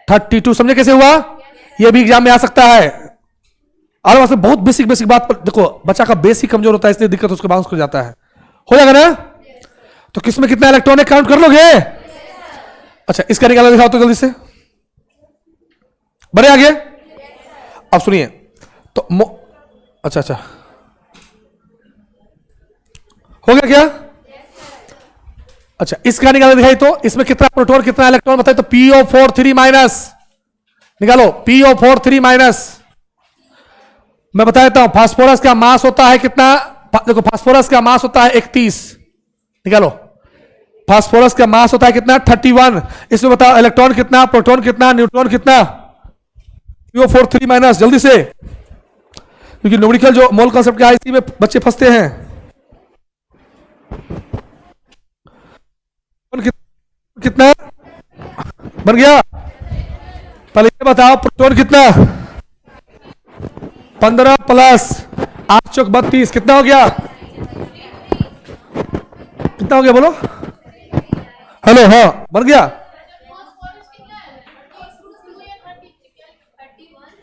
32 समझे कैसे हुआ? ये भी एग्जाम में आ सकता है। और वैसे बहुत बेसिक बात पर देखो, बच्चा का बेसिक कमजोर होता है इसलिए दिक्कत उसके बाउंस हो जाता है। हो जाएगा ना? तो किसमें कितना इलेक्ट्रॉन है काउंट कर लोगे? अच्छा इसका निकाला दिखाओ तो जल्दी से, बड़े आगे। अब सुनिए तो अच्छा हो गया क्या? अच्छा इसका निकाला दिखाई तो इसमें कितना प्रोटॉन कितना इलेक्ट्रॉन बताइए तो? PO4 3 माइनस निकालो। PO4 3 माइनस मैं बता देता हूं, फास्फोरस का मास होता है कितना? देखो फास्फोरस का मास होता है 31, निकालो। फास्फोरस का मास होता है कितना? 31। इसमें बताओ इलेक्ट्रॉन कितना, प्रोटॉन कितना, न्यूट्रॉन कितना? PO4 3 माइनस जल्दी से, क्योंकि न्यूमेरिकल जो मोल कॉन्सेप्ट का है इसी में बच्चे फंसते हैं। कितना बन गया? पहले ये बताओ प्रोटॉन कितना? 15 प्लस 8 चौक 32 कितना हो गया? कितना हो गया बोलो? हेलो हाँ बन गया?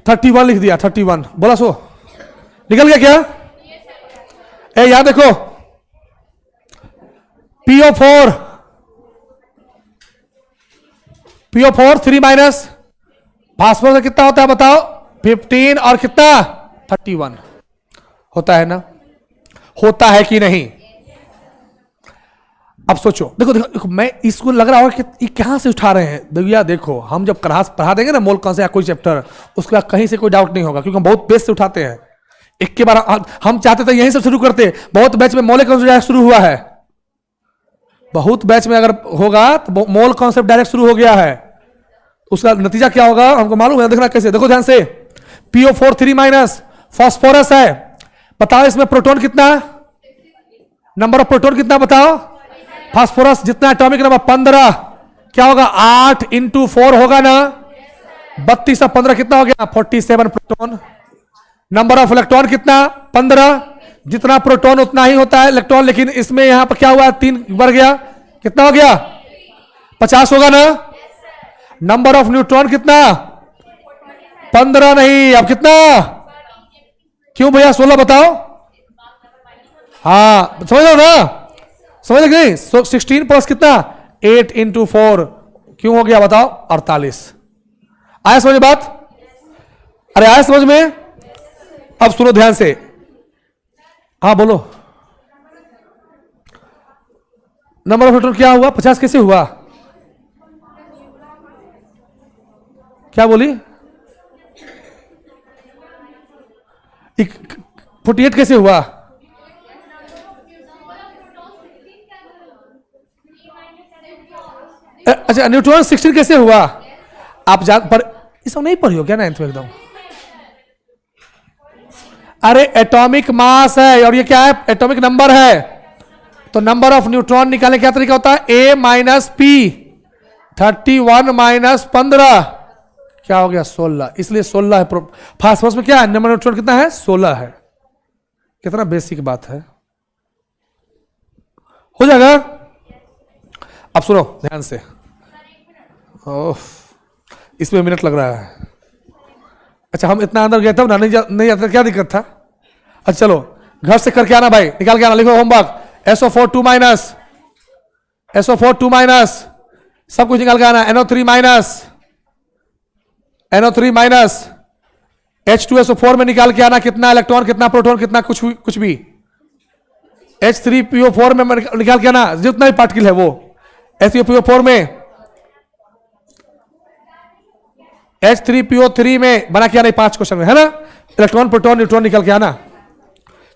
31 लिख दिया। 31 बोला सो निकल गया क्या? ए याद देखो PO4 3 माइनस फास्फोरस का कितना होता है बताओ? 15 और कितना? 31 होता है ना। होता है कि नहीं? अब सोचो, देखो देखो, देखो मैं इसको लग रहा होगा कि ये कहां से उठा रहे हैं। भैया देखो, हम जब क्लास पढ़ा देंगे ना मोल कौन से या कोई चैप्टर, उसके बाद कहीं से कोई डाउट नहीं होगा, क्योंकि हम बहुत बेस से उठाते हैं। एक के बार हम चाहते थे यहीं से शुरू करते, बहुत बैच में मोल कॉन्सेप्ट डायरेक्ट शुरू हुआ है, बहुत बैच में अगर होगा तो मोल कॉन्सेप्ट डायरेक्ट शुरू हो गया है। उसका नतीजा क्या होगा हमको मालूम है, देखना कैसे, देखो ध्यान से। PO4 3 माइनस फास्फोरस है, बताओ इसमें प्रोटॉन कितना, नंबर ऑफ प्रोटॉन कितना बताओ। फास्फोरस जितना एटॉमिक नंबर 15, क्या होगा 8 इंटू 4 होगा ना, 32 और 15 कितना हो गया 47 प्रोटॉन। नंबर ऑफ इलेक्ट्रॉन कितना 15, जितना प्रोटॉन उतना ही होता है इलेक्ट्रॉन, लेकिन इसमें यहां पर क्या हुआ 3 बढ़ गया, कितना हो गया 50 होगा ना। नंबर ऑफ न्यूट्रॉन कितना 15 नहीं, अब कितना, क्यों भैया 16 बताओ। हाँ समझ लो ना, समझ गए। 16 प्लस कितना 8 इंटू 4 क्यों हो गया बताओ 48। आया समझ बात, अरे आया समझ में। अब सुनो ध्यान से, हाँ बोलो। नंबर ऑफ प्रोटॉन क्या हुआ 50 कैसे हुआ, क्या बोली 48 कैसे हुआ। अच्छा न्यूट्रॉन 16 कैसे हुआ आप जान पर, इसको नहीं पढ़ी हो क्या 9th में एकदम। अरे एटॉमिक मास है और ये क्या है एटॉमिक नंबर है, तो नंबर ऑफ न्यूट्रॉन निकालने क्या तरीका होता है A माइनस P, 31 माइनस 15 क्या हो गया 16, इसलिए 16 है। फास्फोरस में क्या है नंबर न्यूट्रॉन कितना है 16 है। कितना बेसिक बात है, हो जाएगा। अब सुनो ध्यान से, ओह इसमें मिनट लग रहा है। अच्छा हम इतना अंदर गए तब ना, नहीं आता क्या दिक्कत था। अच्छा चलो घर से करके आना भाई, निकाल के आना, लिखो homework. SO4 2 minus, SO4 2 minus, सब कुछ निकाल के आना। NO3 minus, NO3 minus, H2SO4 में निकाल के आना कितना इलेक्ट्रॉन कितना प्रोटॉन कितना कुछ भी। H3PO4 में निकाल के आना जितना भी पार्टिकल है वो। HCO4 में, H3PO3 में बना के आना 5 क्वेश्चन में है ना, इलेक्ट्रॉन प्रोटॉन न्यूट्रॉन निकल के आना।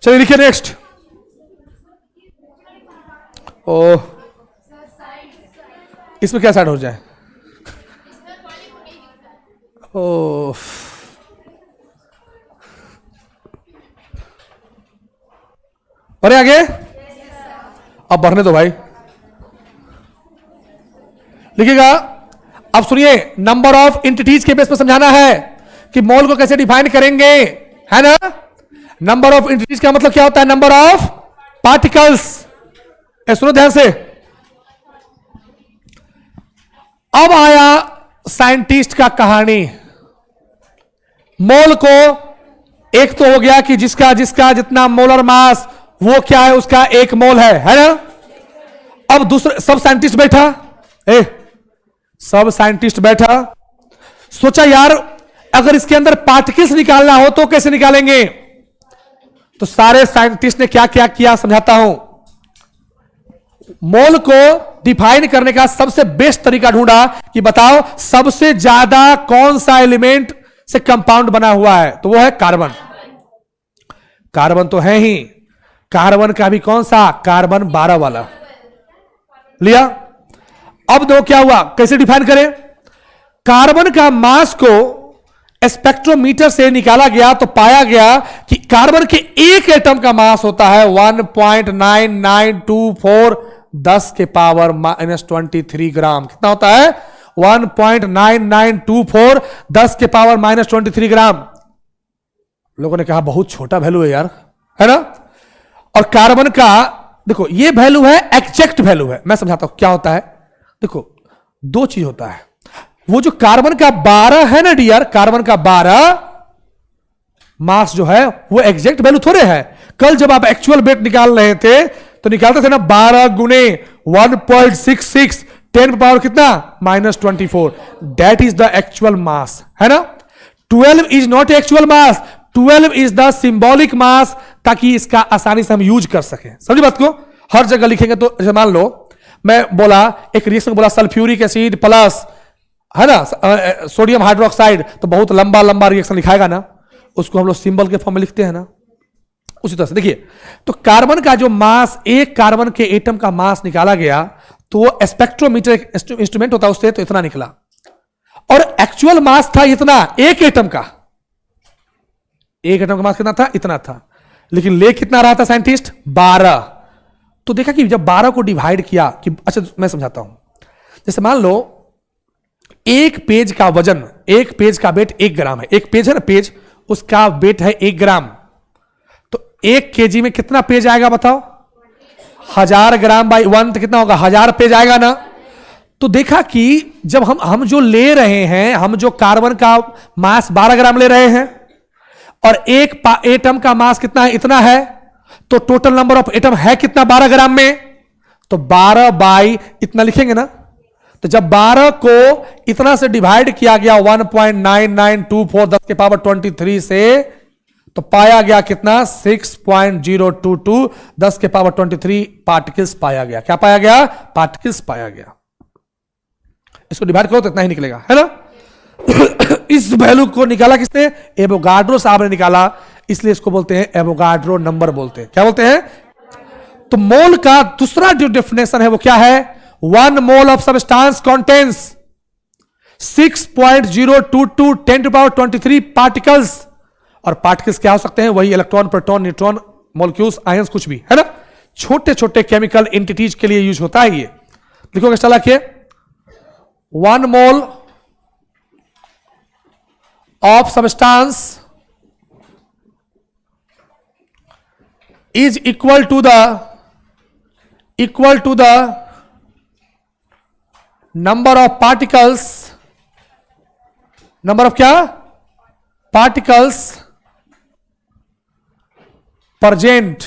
चलिए लिखिए नेक्स्ट। ओह इसमें क्या साइड हो जाए, ओह और आगे अब बढ़ने दो भाई, लिखिएगा। अब सुनिए, नंबर ऑफ एंटिटीज के बेस पर समझाना है कि मोल को कैसे डिफाइन करेंगे, है ना। नंबर ऑफ एंटिटीज का मतलब क्या होता है, नंबर ऑफ पार्टिकल्स। सुनो ध्यान से। अब आया साइंटिस्ट का कहानी। मोल को एक तो हो गया कि जिसका जितना मोलर मास वो क्या है उसका 1 मोल है ना। अब दूसरा सब साइंटिस्ट बैठा, सब साइंटिस्ट बैठा, सोचा यार अगर इसके अंदर पार्टिकल्स निकालना हो तो कैसे निकालेंगे। तो सारे साइंटिस्ट ने क्या क्या किया समझाता हूं। मोल को डिफाइन करने का सबसे बेस्ट तरीका ढूंढा कि बताओ सबसे ज्यादा कौन सा एलिमेंट से कंपाउंड बना हुआ है, तो वो है कार्बन। कार्बन तो है ही, कार्बन का भी कौन सा, कार्बन 12 वाला लिया। अब दो क्या हुआ, कैसे डिफाइन करें। कार्बन का मास को स्पेक्ट्रोमीटर से निकाला गया तो पाया गया कि कार्बन के एक एटम का मास होता है 1.9924 10 के पावर -23 ग्राम। कितना होता है 1.9924 10 के पावर -23 ग्राम। लोगों ने कहा बहुत छोटा वैल्यू है यार, है ना। और कार्बन का देखो ये वैल्यू है, एग्जैक्ट वैल्यू है। मैं समझाता हूं क्या होता है। देखो दो चीज होता है, वो जो कार्बन का 12 है ना डियर, कार्बन का 12 मास जो है वो एग्जैक्ट वैल्यू थोड़े है। कल जब आप एक्चुअल वेट निकाल रहे थे तो निकालते थे ना 12 गुने 1.66 10 पावर कितना -24, that is the actual mass, है ना। 12 is not actual mass, 12 is the symbolic mass, ताकि इसका आसानी से हम यूज कर सकें। समझी बात को? हर जगह लिखेंगे तो जैसे मान लो मैं बोला एक रिएक्शन बोला सल्फ्यूरिक एसिड प्लस है ना सोडियम हाइड्रोक्साइड, तो बहुत लंबा लंबा रिएक्शन लिखाएगा ना, उसको हम लोग सिंबल के फॉर्म में लिखते हैं ना। उसी तरह से देखिए, तो कार्बन का जो मास, एक कार्बन के एटम का मास निकाला गया, तो स्पेक्ट्रोमीटर इंस्ट्रूमेंट होता है उससे, तो इतना निकला, और एक्चुअल मास था इतना, एक एटम का मास कितना था? इतना था। लेकिन ले कितना रहा था साइंटिस्ट? 12। तो देखा कि जब 12 को डिवाइड किया कि, अच्छा मैं समझाता हूं, जैसे मान लो एक पेज का वजन, एक पेज का वेट 1 ग्राम है, एक पेज है ना पेज, उसका वेट है 1 ग्राम, तो 1 केजी में कितना पेज आएगा बताओ? 1000 ग्राम बाई 1 तो कितना होगा? 1000 पेज आएगा ना। तो देखा कि जब हम जो ले रहे हैं, हम जो कार्बन का मास 12 ग्राम ले रहे हैं, और एक एटम का मास कितना है? इतना है, तो टोटल नंबर ऑफ एटम है कितना 12 ग्राम में? तो 12 बाई इतना लिखेंगे ना। तो जब 12 को इतना से डिवाइड किया गया 1.9924 10 के पावर 23 से, तो पाया गया कितना? 6.022 10 के पावर 23 पार्टिकल्स पाया गया। क्या पाया गया? पार्टिकल्स पाया गया। इसको डिवाइड करो तो इतना ही निकलेगा, है ना। इस वैल्यू को निकाला किसने? एवोगाड्रो साहब ने निकाला, इसलिए इसको बोलते हैं एवोगाड्रो नंबर बोलते हैं। क्या बोलते हैं? तो मोल का दूसरा जो डेफिनेशन है वो क्या है? 1 mole of substance contains 6.022 10 to power 23 particles. और पार्टिकल्स क्या हो सकते हैं? वही electron, proton, neutron, molecules, ions, कुछ भी, है ना। छोटे छोटे केमिकल एंटिटीज के लिए यूज होता है ये। लिखोगे स्टाला के 1 मोल of substance is equal to the number of particles, number of क्या? particles present।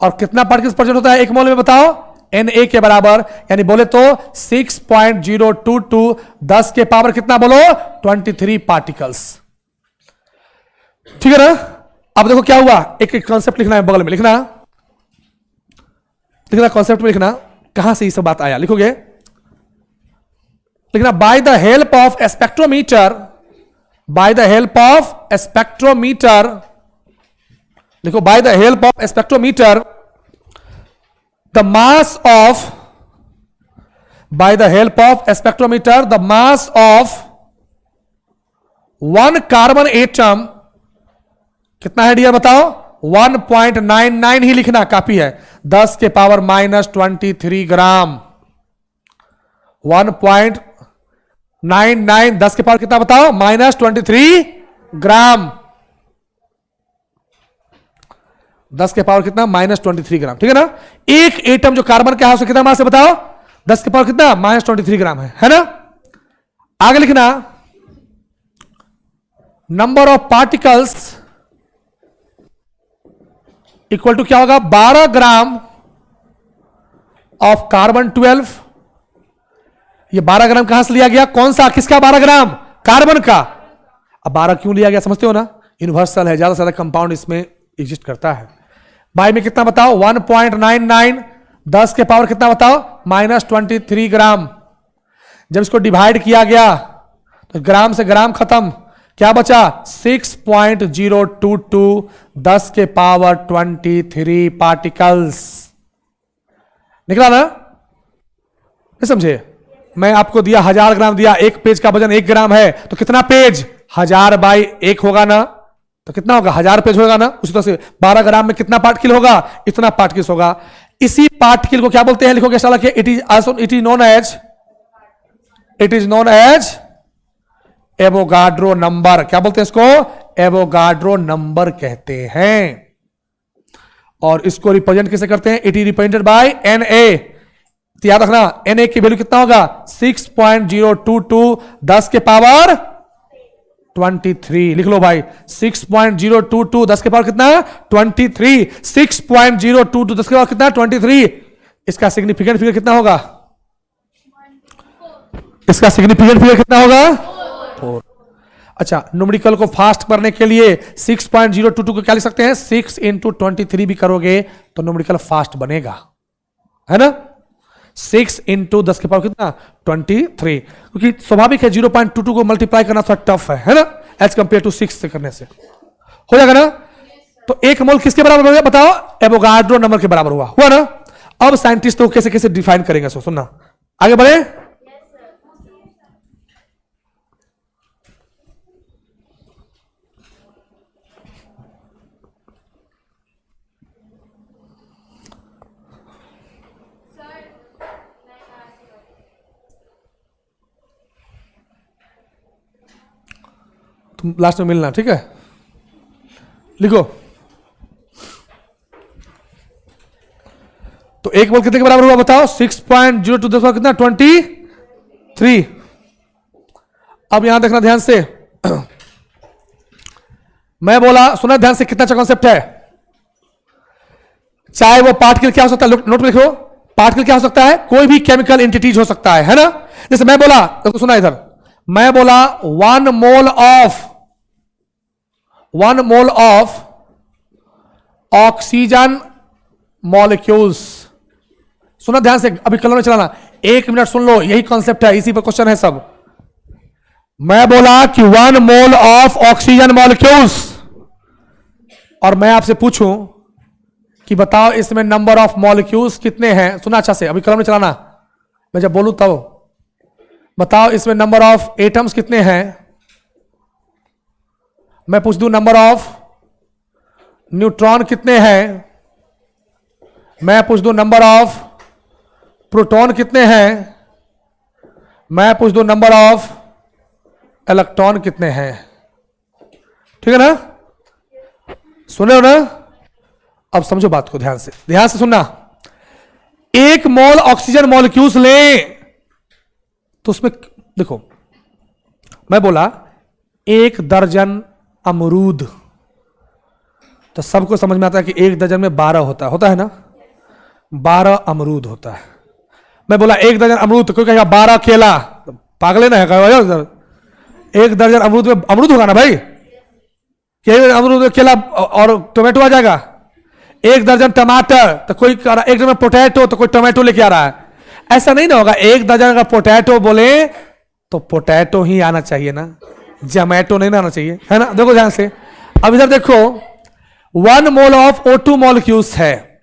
और कितना पार्टिकल्स प्रेजेंट होता है 1 मोल में बताओ? Na के बराबर, यानी बोले तो 6.022 10 के पावर कितना बोलो? 23 पार्टिकल्स। ठीक है ना। अब देखो क्या हुआ, एक एक कॉन्सेप्ट लिखना है, बगल में लिखना कॉन्सेप्ट में लिखना, कहां से ये सब बात आया लिखोगे। लिखना by the help of spectrometer, लिखो by the help of spectrometer the mass of one carbon atom कितना है डियर बताओ? 1.99 ही लिखना काफी है, 10 के पावर -23 ग्राम। 1.99 10 के पावर कितना बताओ? -23 ग्राम। 10 के पावर कितना? -23 ग्राम। ठीक है ना। एक एटम जो कार्बन का है उसका कितना मास है बताओ? 10 के पावर कितना? -23 ग्राम है ना। आगे लिखना number of particles equal to क्या होगा? 12 ग्राम ऑफ कार्बन 12। ये 12 ग्राम कहां से लिया गया? कौन सा? किसका 12 ग्राम? कार्बन का। अब 12 क्यों लिया गया समझते हो ना? यूनिवर्सल है, ज्यादा से ज्यादा कंपाउंड इसमें एग्जिस्ट करता है। बाई में कितना बताओ? 1.99 10 के पावर कितना बताओ? -23 ग्राम। जब इसको डिवाइड किया गया तो ग्राम से ग्राम खत्म, क्या बचा? 6.022 10 के पावर 23 पार्टिकल्स निकला ना। नहीं समझे? मैं आपको दिया 1000 ग्राम दिया, एक पेज का वजन 1 ग्राम है, तो कितना पेज? 1000 बाई 1 होगा ना, तो कितना होगा? 1000 पेज होगा ना। उसी तरह से 12 ग्राम में कितना पार्टिकल होगा? इतना पार्टिकल्स होगा। इसी पार्टिकल को क्या बोलते हैं? लिखोगे साला के it is known as Avogadro number. क्या बोलते हैं इसको? एवोगाड्रो नंबर कहते हैं। और इसको रिप्रेजेंट कैसे करते हैं? It is represented by Na। तो याद रखना Na की वैल्यू कितना होगा? 6.022 10 के पावर 23। लिख लो भाई, 6.022 10 के पावर कितना? 23। 6.022 10 के पावर कितना? 23। इसका सिग्निफिकेंट फिगर कितना होगा? इसका सिग्निफिकेंट फिगर कितना होगा? 4। अच्छा, न्यूमेरिकल को फास्ट करने के लिए 6.022 को क्या लिख सकते हैं, 6 इंटू 23 भी करोगे तो न्यूमेरिकल फास्ट बनेगा, है ना। 6 इंटू 10 के पावर कितना 23, क्योंकि स्वाभाविक है 0.22 को मल्टीप्लाई करना थोड़ा टफ है ना, एज कंपेयर टू 6 से करने से हो जाएगा ना। तो एक मोल किसके बराबर हो गया बताओ, एवोगाड्रो नंबर के बराबर हुआ ना। अब साइंटिस्ट तो कैसे कैसे डिफाइन करेंगे, सो सुनना, आगे बढ़े। तुम लास्ट में मिलना, ठीक है, लिखो। तो एक मोल कितने के बराबर हुआ बताओ, 6.02 10 कितना 23। अब यहां देखना ध्यान से मैं बोला, सुना ध्यान से, कितना अच्छा कॉन्सेप्ट है। चाहे वो पार्टिकल क्या हो सकता है, नोट में लिखो, पार्टिकल क्या हो सकता है, कोई भी केमिकल एंटिटीज हो सकता है ना। जैसे मैं बोला, तो सुना इधर, मैं बोला 1 मोल ऑफ ऑक्सीजन मॉलिक्यूल्स, सुना ध्यान से, अभी कलर में चलाना, 1 मिनट सुन लो, यही कॉन्सेप्ट है, इसी पर क्वेश्चन है सब। मैं बोला कि 1 मोल ऑफ ऑक्सीजन मॉलिक्यूल्स, और मैं आपसे पूछूं कि बताओ इसमें नंबर ऑफ मॉलिक्यूल्स कितने हैं, सुना अच्छा से, अभी कलम में चलाना, मैं जब बोलूं तब बताओ इसमें नंबर ऑफ एटम्स कितने हैं। मैं पूछ दूं नंबर ऑफ न्यूट्रॉन कितने हैं, मैं पूछ दूं नंबर ऑफ प्रोटॉन कितने हैं, मैं पूछ दूं नंबर ऑफ इलेक्ट्रॉन कितने हैं, ठीक है ना, सुने हो ना। अब समझो बात को, ध्यान से सुनना। 1 मोल ऑक्सीजन मॉलिक्यूल्स लें तो उसमें देखो, मैं बोला 1 दर्जन अमरूद, तो सबको समझ में आता है कि 1 दर्जन में 12 होता है ना, 12 अमरूद होता है। मैं बोला 1 दर्जन अमरूद, तो कोई कहेगा 12 केला, तो पागल है ना, 1 दर्जन अमरूद में अमरूद होगा ना भाई, अमरूद में केला और टोमेटो आ जाएगा। 1 दर्जन टमाटर, तो कोई 1 दर्जन पोटैटो, तो कोई टोमेटो लेके आ रहा है, ऐसा नहीं ना होगा। 1 दर्जन का पोटैटो बोले तो पोटैटो ही आना चाहिए ना, जोमैटो नहीं आना चाहिए, है ना। देखो ध्यान से, अब इधर देखो, 1 मोल ऑफ O2 मॉलिक्यूल्स है,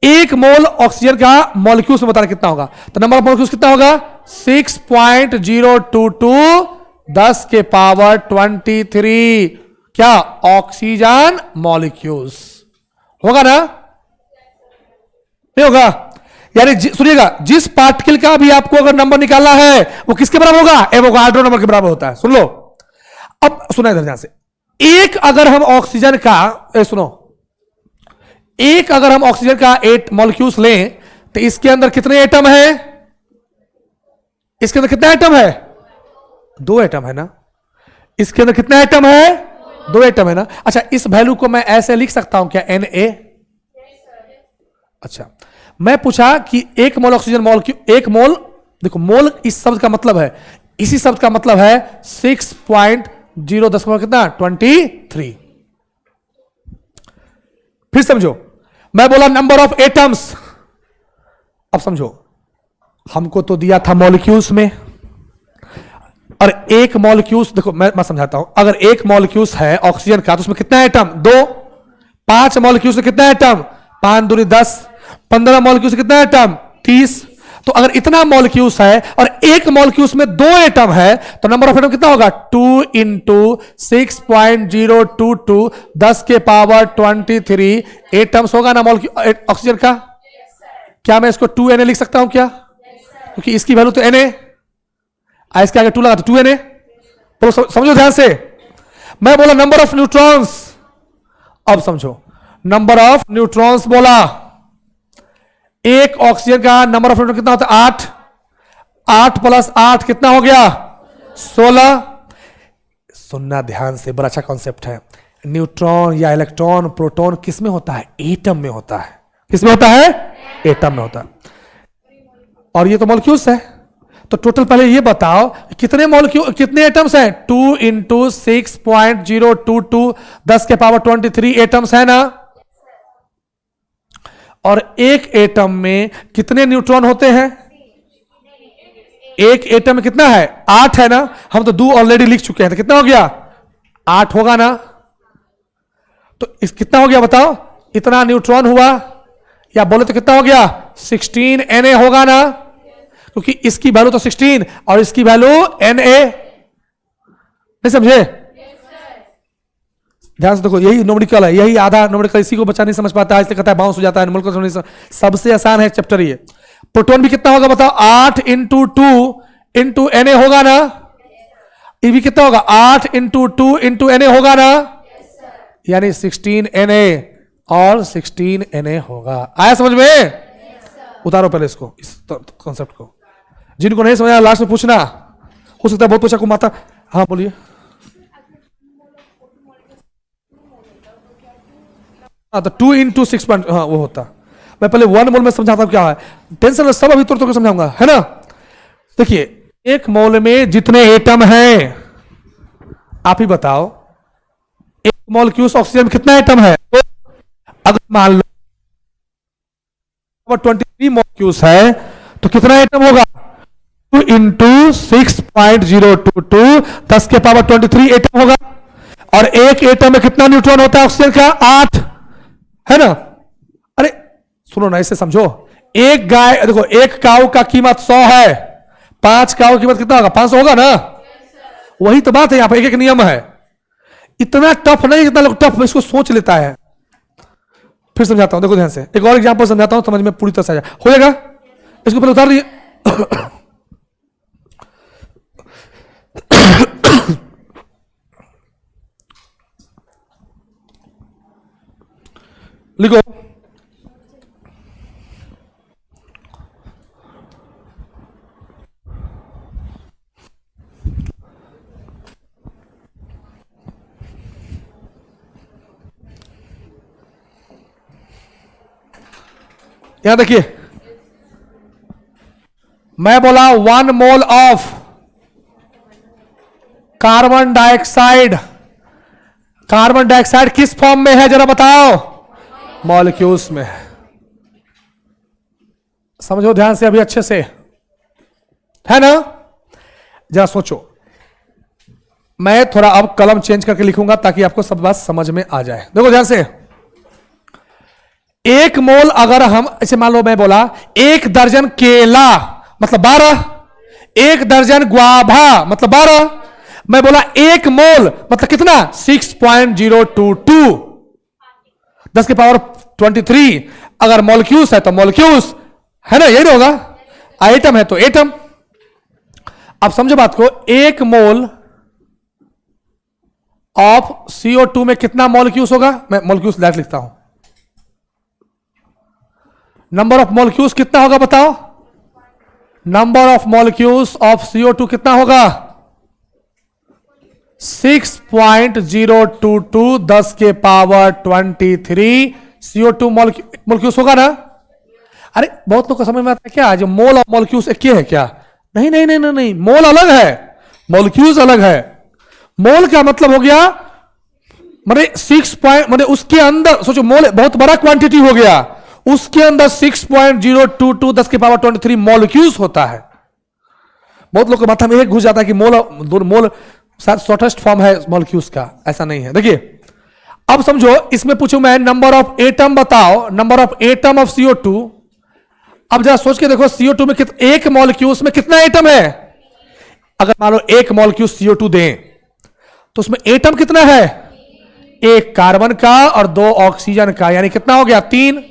1 मोल ऑक्सीजन का मॉलिक्यूल्स में बताना कितना होगा, तो नंबर ऑफ मॉलिक्यूल्स कितना होगा 6.022 10 के पावर 23, क्या ऑक्सीजन मॉलिक्यूल्स होगा ना, नहीं होगा। यानी सुनिएगा, जिस पार्टिकल का भी आपको अगर नंबर निकालना है वो किसके बराबर होगा, एवोगाड्रो नंबर के बराबर होता है, सुन लो। अब सुना इधर ध्यान से, एक अगर हम ऑक्सीजन का सुनो, एक अगर हम ऑक्सीजन का 8 मॉलिक्यूल्स लें तो इसके अंदर कितने एटम है, इसके अंदर कितना एटम है, 2 एटम है ना, इसके अंदर कितना एटम है, 2 एटम है ना। अच्छा, इस वैल्यू को मैं ऐसे लिख सकता हूं क्या, Na। अच्छा, मैं पूछा कि 1 मोल ऑक्सीजन मॉलिक्यूल, 1 मोल, देखो मोल इस शब्द का मतलब है, इसी शब्द का मतलब है 6.0 10 कितना 23। फिर समझो, मैं बोला नंबर ऑफ एटम्स, अब समझो, हमको तो दिया था मॉलिक्यूल्स में, और 1 मॉलिक्यूल्स, देखो मैं समझाता हूं, अगर 1 मॉलिक्यूल्स है ऑक्सीजन का तो उसमें कितना एटम 2, 5 मॉलिक्यूल्स में कितना एटम 5 दूनी 10, 15 मॉलिक्यूल्स कितना एटम 30। तो अगर इतना मॉलिक्यूल्स है और 1 मॉलिक्यूल्स में 2 एटम है तो नंबर ऑफ एटम कितना होगा 2 इंटू 6.022 10 के पावर 23 एटम्स होगा ना ऑक्सीजन का। क्या मैं इसको 2Na लिख सकता हूं क्या, क्योंकि इसकी वैल्यू तो Na, इसके आगे 2 लगा तो 2Na। तो समझो ध्यान से, मैं बोला नंबर ऑफ न्यूट्रॉन्स, अब समझो नंबर ऑफ न्यूट्रॉन्स बोला, एक ऑक्सीजन का नंबर ऑफ न्यूट्रॉन कितना होता है 8, 8 प्लस 8 कितना हो गया 16। सुनना ध्यान से, बड़ा अच्छा कॉन्सेप्ट है। न्यूट्रॉन या इलेक्ट्रॉन प्रोटॉन किस में होता है, एटम में होता है। किस में होता है, एटम में होता है। और ये तो मॉलिक्यूल्स है, तो टोटल पहले ये बताओ कितने मॉलिक्यूल, कितने एटम्स हैं? 2 इंटू 6.022 10 के पावर 23 एटम्स है ना। और एक एटम में कितने न्यूट्रॉन होते हैं? एक एटम में कितना है? 8 है ना। हम तो 2 ऑलरेडी लिख चुके हैं, तो कितना हो गया? 8 होगा ना। तो इस कितना हो गया बताओ? इतना न्यूट्रॉन हुआ, या बोले तो कितना हो गया? 16 Na होगा ना, क्योंकि इसकी वैल्यू तो 16 और इसकी वैल्यू Na। नहीं समझे? ध्यान से देखो, यही न्यूमेरिकल है, यही आधा न्यूमेरिकल। इसी को बच्चा नहीं समझ पाता है, इसलिए कहता है बाउंस हो जाता है न्यूमेरिकल। सबसे आसान है चैप्टर ये। प्रोटॉन भी कितना होगा बताओ? 8 इंटू 2 इंटू Na होगा ना। ये भी कितना होगा? 8 इंटू 2 इंटू Na होगा ना, यानी 16 Na और 16 Na होगा। आया समझ में? उतारो पहले इसको, इस कॉन्सेप्ट को। जिनको नहीं समझा लास्ट में पूछना, हो सकता है बहुत पूछा को माता। हाँ बोलिए। हाँ तो 2 इंटू 6 पॉइंट, हाँ वो होता। मैं पहले 1 मोल में समझाता हूं क्या है, टेंशन सब अभी तुरंत को समझाऊंगा, है ना। देखिए, एक मोल में जितने एटम हैं आप ही बताओ। एक मॉलिक्यूल ऑक्सीजन में कितना एटम है? तो अगर मान लो 23 मॉलिक्यूल्स है तो कितना एटम होगा? 2 इंटू 6.022 10 के पावर 23 एटम होगा। और एक एटम में कितना न्यूट्रॉन होता है ऑक्सीजन का? 8, है ना। अरे सुनो ना, इसे समझो। एक गाय, देखो एक काऊ का कीमत 100 है, 5 काऊ की कीमत कितना होगा? 500 होगा ना। वही तो बात है, यहां पर एक एक नियम है। इतना टफ नहीं, जितना लोग टफ इसको सोच लेता है। फिर समझाता हूं, देखो ध्यान से, एक और एग्जांपल समझाता हूं, समझ में पूरी तरह से आ जाए। हो जाएगा? इसको पहले उतार दिए। लिखो, यहां देखिए, मैं बोला 1 mole of carbon dioxide. Carbon dioxide किस फॉर्म में है जरा बताओ? मॉलिक्यूल्स में है। समझो ध्यान से अभी अच्छे से, है ना। जरा सोचो, मैं थोड़ा अब कलम चेंज करके लिखूंगा ताकि आपको सब बात समझ में आ जाए। देखो ध्यान से, एक मोल अगर हम ऐसे मान लो, मैं बोला 1 दर्जन केला मतलब 12, 1 दर्जन गुआभा मतलब 12। मैं बोला 1 मोल मतलब कितना? 6.022 10 के पावर 23। अगर मॉलिक्यूल्स है तो मॉलिक्यूल्स, है ना, यही होगा। आइटम है तो एटम। अब समझो बात को, 1 मोल ऑफ CO2 में कितना मॉलिक्यूल्स होगा? मैं मॉलिक्यूल्स डायरेक्ट लिखता हूं। नंबर ऑफ मॉलिक्यूल्स कितना होगा बताओ? Number of molecules of CO2 कितना होगा? 6.022 10 के पावर 23 CO2 मॉलिक्यूल्स होगा ना। अरे बहुत लोग को समझ में आता है क्या, जो मोल और मॉलिक्यूल्स एक ही है क्या? नहीं नहीं नहीं नहीं नहीं, मोल अलग है, मॉलिक्यूल्स अलग है। मोल का मतलब हो गया माने 6 पॉइंट, माने उसके अंदर सोचो, मोल बहुत बड़ा क्वांटिटी हो गया, उसके अंदर 6.022 10 के पावर 23 मॉलिक्यूल्स होता है। बहुत लोग को माथा में एक घुस जाता है कि मोल शायद शॉर्टेस्ट फॉर्म है मॉलिक्यूल्स का। ऐसा नहीं है। देखिए अब समझो, इसमें पूछूं मैं नंबर ऑफ एटम बताओ, number of atom of CO2। अब जरा सोच के देखो, CO2 में एक मॉलिक्यूल्स में कितना एटम है? अगर मान लो 1 मॉलिक्यूल CO2 दें तो उसमें एटम कितना है? 1 कार्बन का और 2 ऑक्सीजन का, यानी कितना हो गया? 3।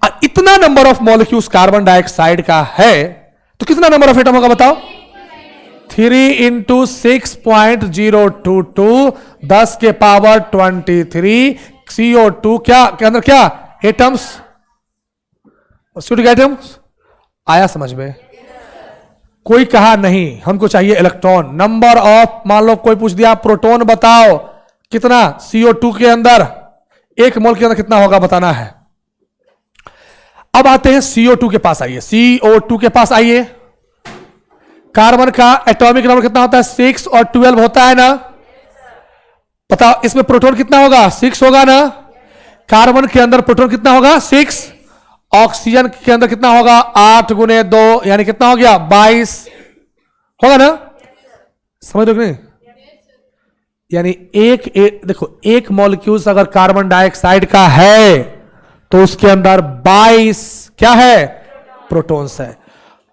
और इतना number of molecules carbon dioxide का है तो कितना नंबर ऑफ एटम होगा बताओ? 3 इंटू 6.022 10 के पावर 23 CO2 क्या के अंदर क्या एटम्स? एटम्स। आया समझ में? कोई कहा नहीं हमको चाहिए इलेक्ट्रॉन। नंबर ऑफ, मान लो कोई पूछ दिया प्रोटॉन बताओ कितना CO2 के अंदर, 1 मोल के अंदर कितना होगा बताना है। अब आते हैं CO2 के पास आइए, CO2 के पास आइए। कार्बन का एटॉमिक नंबर कितना होता है? 6 और 12 होता है ना? बताओ इसमें प्रोटॉन कितना होगा? 6 होगा ना? कार्बन के अंदर प्रोटॉन कितना होगा? 6। ऑक्सीजन के अंदर कितना होगा? 8 गुने 2 यानी कितना हो गया? 22 होगा ना? समझ लो कि नहीं? यानी देखो एक मॉलिक्यूल्स अगर कार्बन डाइऑक्साइड का है तो उसके अंदर 22 क्या है? प्रोटॉन्स है।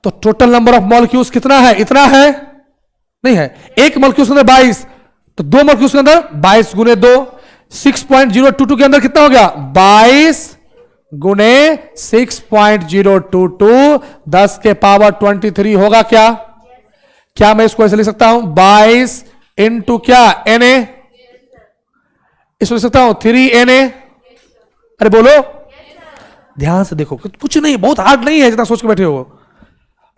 तो टोटल नंबर ऑफ मॉलिक्यूल्स कितना है? इतना है नहीं है। एक मॉलिक्यूल्स के अंदर 22, तो दो मॉलिक्यूल्स के अंदर 22 गुने 2, 6.022 के अंदर कितना हो गया? 22 गुने 6.022 10 के पावर 23 होगा क्या? क्या मैं इसको ऐसे लिख सकता हूं? 22 इंटू क्या? Na। इसको लिख सकता हूं 3Na। अरे बोलो, ध्यान से देखो, कुछ नहीं, बहुत हार्ड नहीं है जितना सोच के बैठे हो।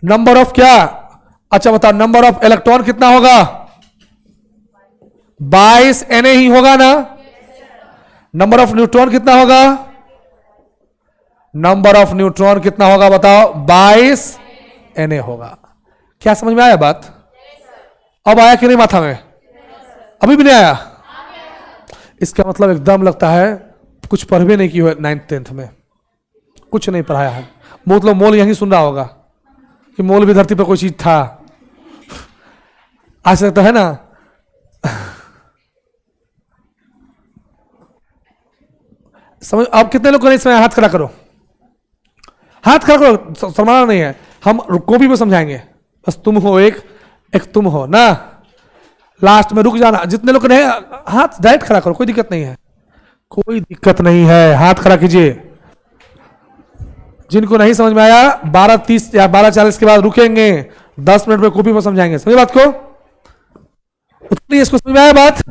नंबर ऑफ क्या? अच्छा बताओ, नंबर ऑफ इलेक्ट्रॉन कितना होगा? 22 Na ही होगा ना? नंबर ऑफ न्यूट्रॉन कितना होगा? नंबर ऑफ न्यूट्रॉन कितना होगा बताओ? 22 Na होगा। क्या समझ में आया बात? अब आया कि नहीं माथा में? अभी भी नहीं आया? इसका मतलब एकदम लगता है कुछ पढ़ भी नहीं की हो 9th 10th में, कुछ नहीं पढ़ाया है। मतलब मोल यही सुन रहा होगा कि मोल भी धरती पर कोई चीज था। आ सकता है ना? समझ? अब कितने लोग नहीं समझ? हाथ खड़ा करो, हाथ खड़ा करो, शर्माना नहीं है। हम कॉपी में समझाएंगे, बस तुम हो एक तुम हो ना। लास्ट में रुक जाना। जितने लोग नहीं, हाथ डायरेक्ट खड़ा करो, कोई दिक्कत नहीं है, कोई दिक्कत नहीं है। हाथ खड़ा कीजिए। जिनको नहीं समझ में आया 12:30 या 12:40 के बाद रुकेंगे, 10 मिनट में कॉपी में समझाएंगे। समझ बात को? इसको समझ में आया बात?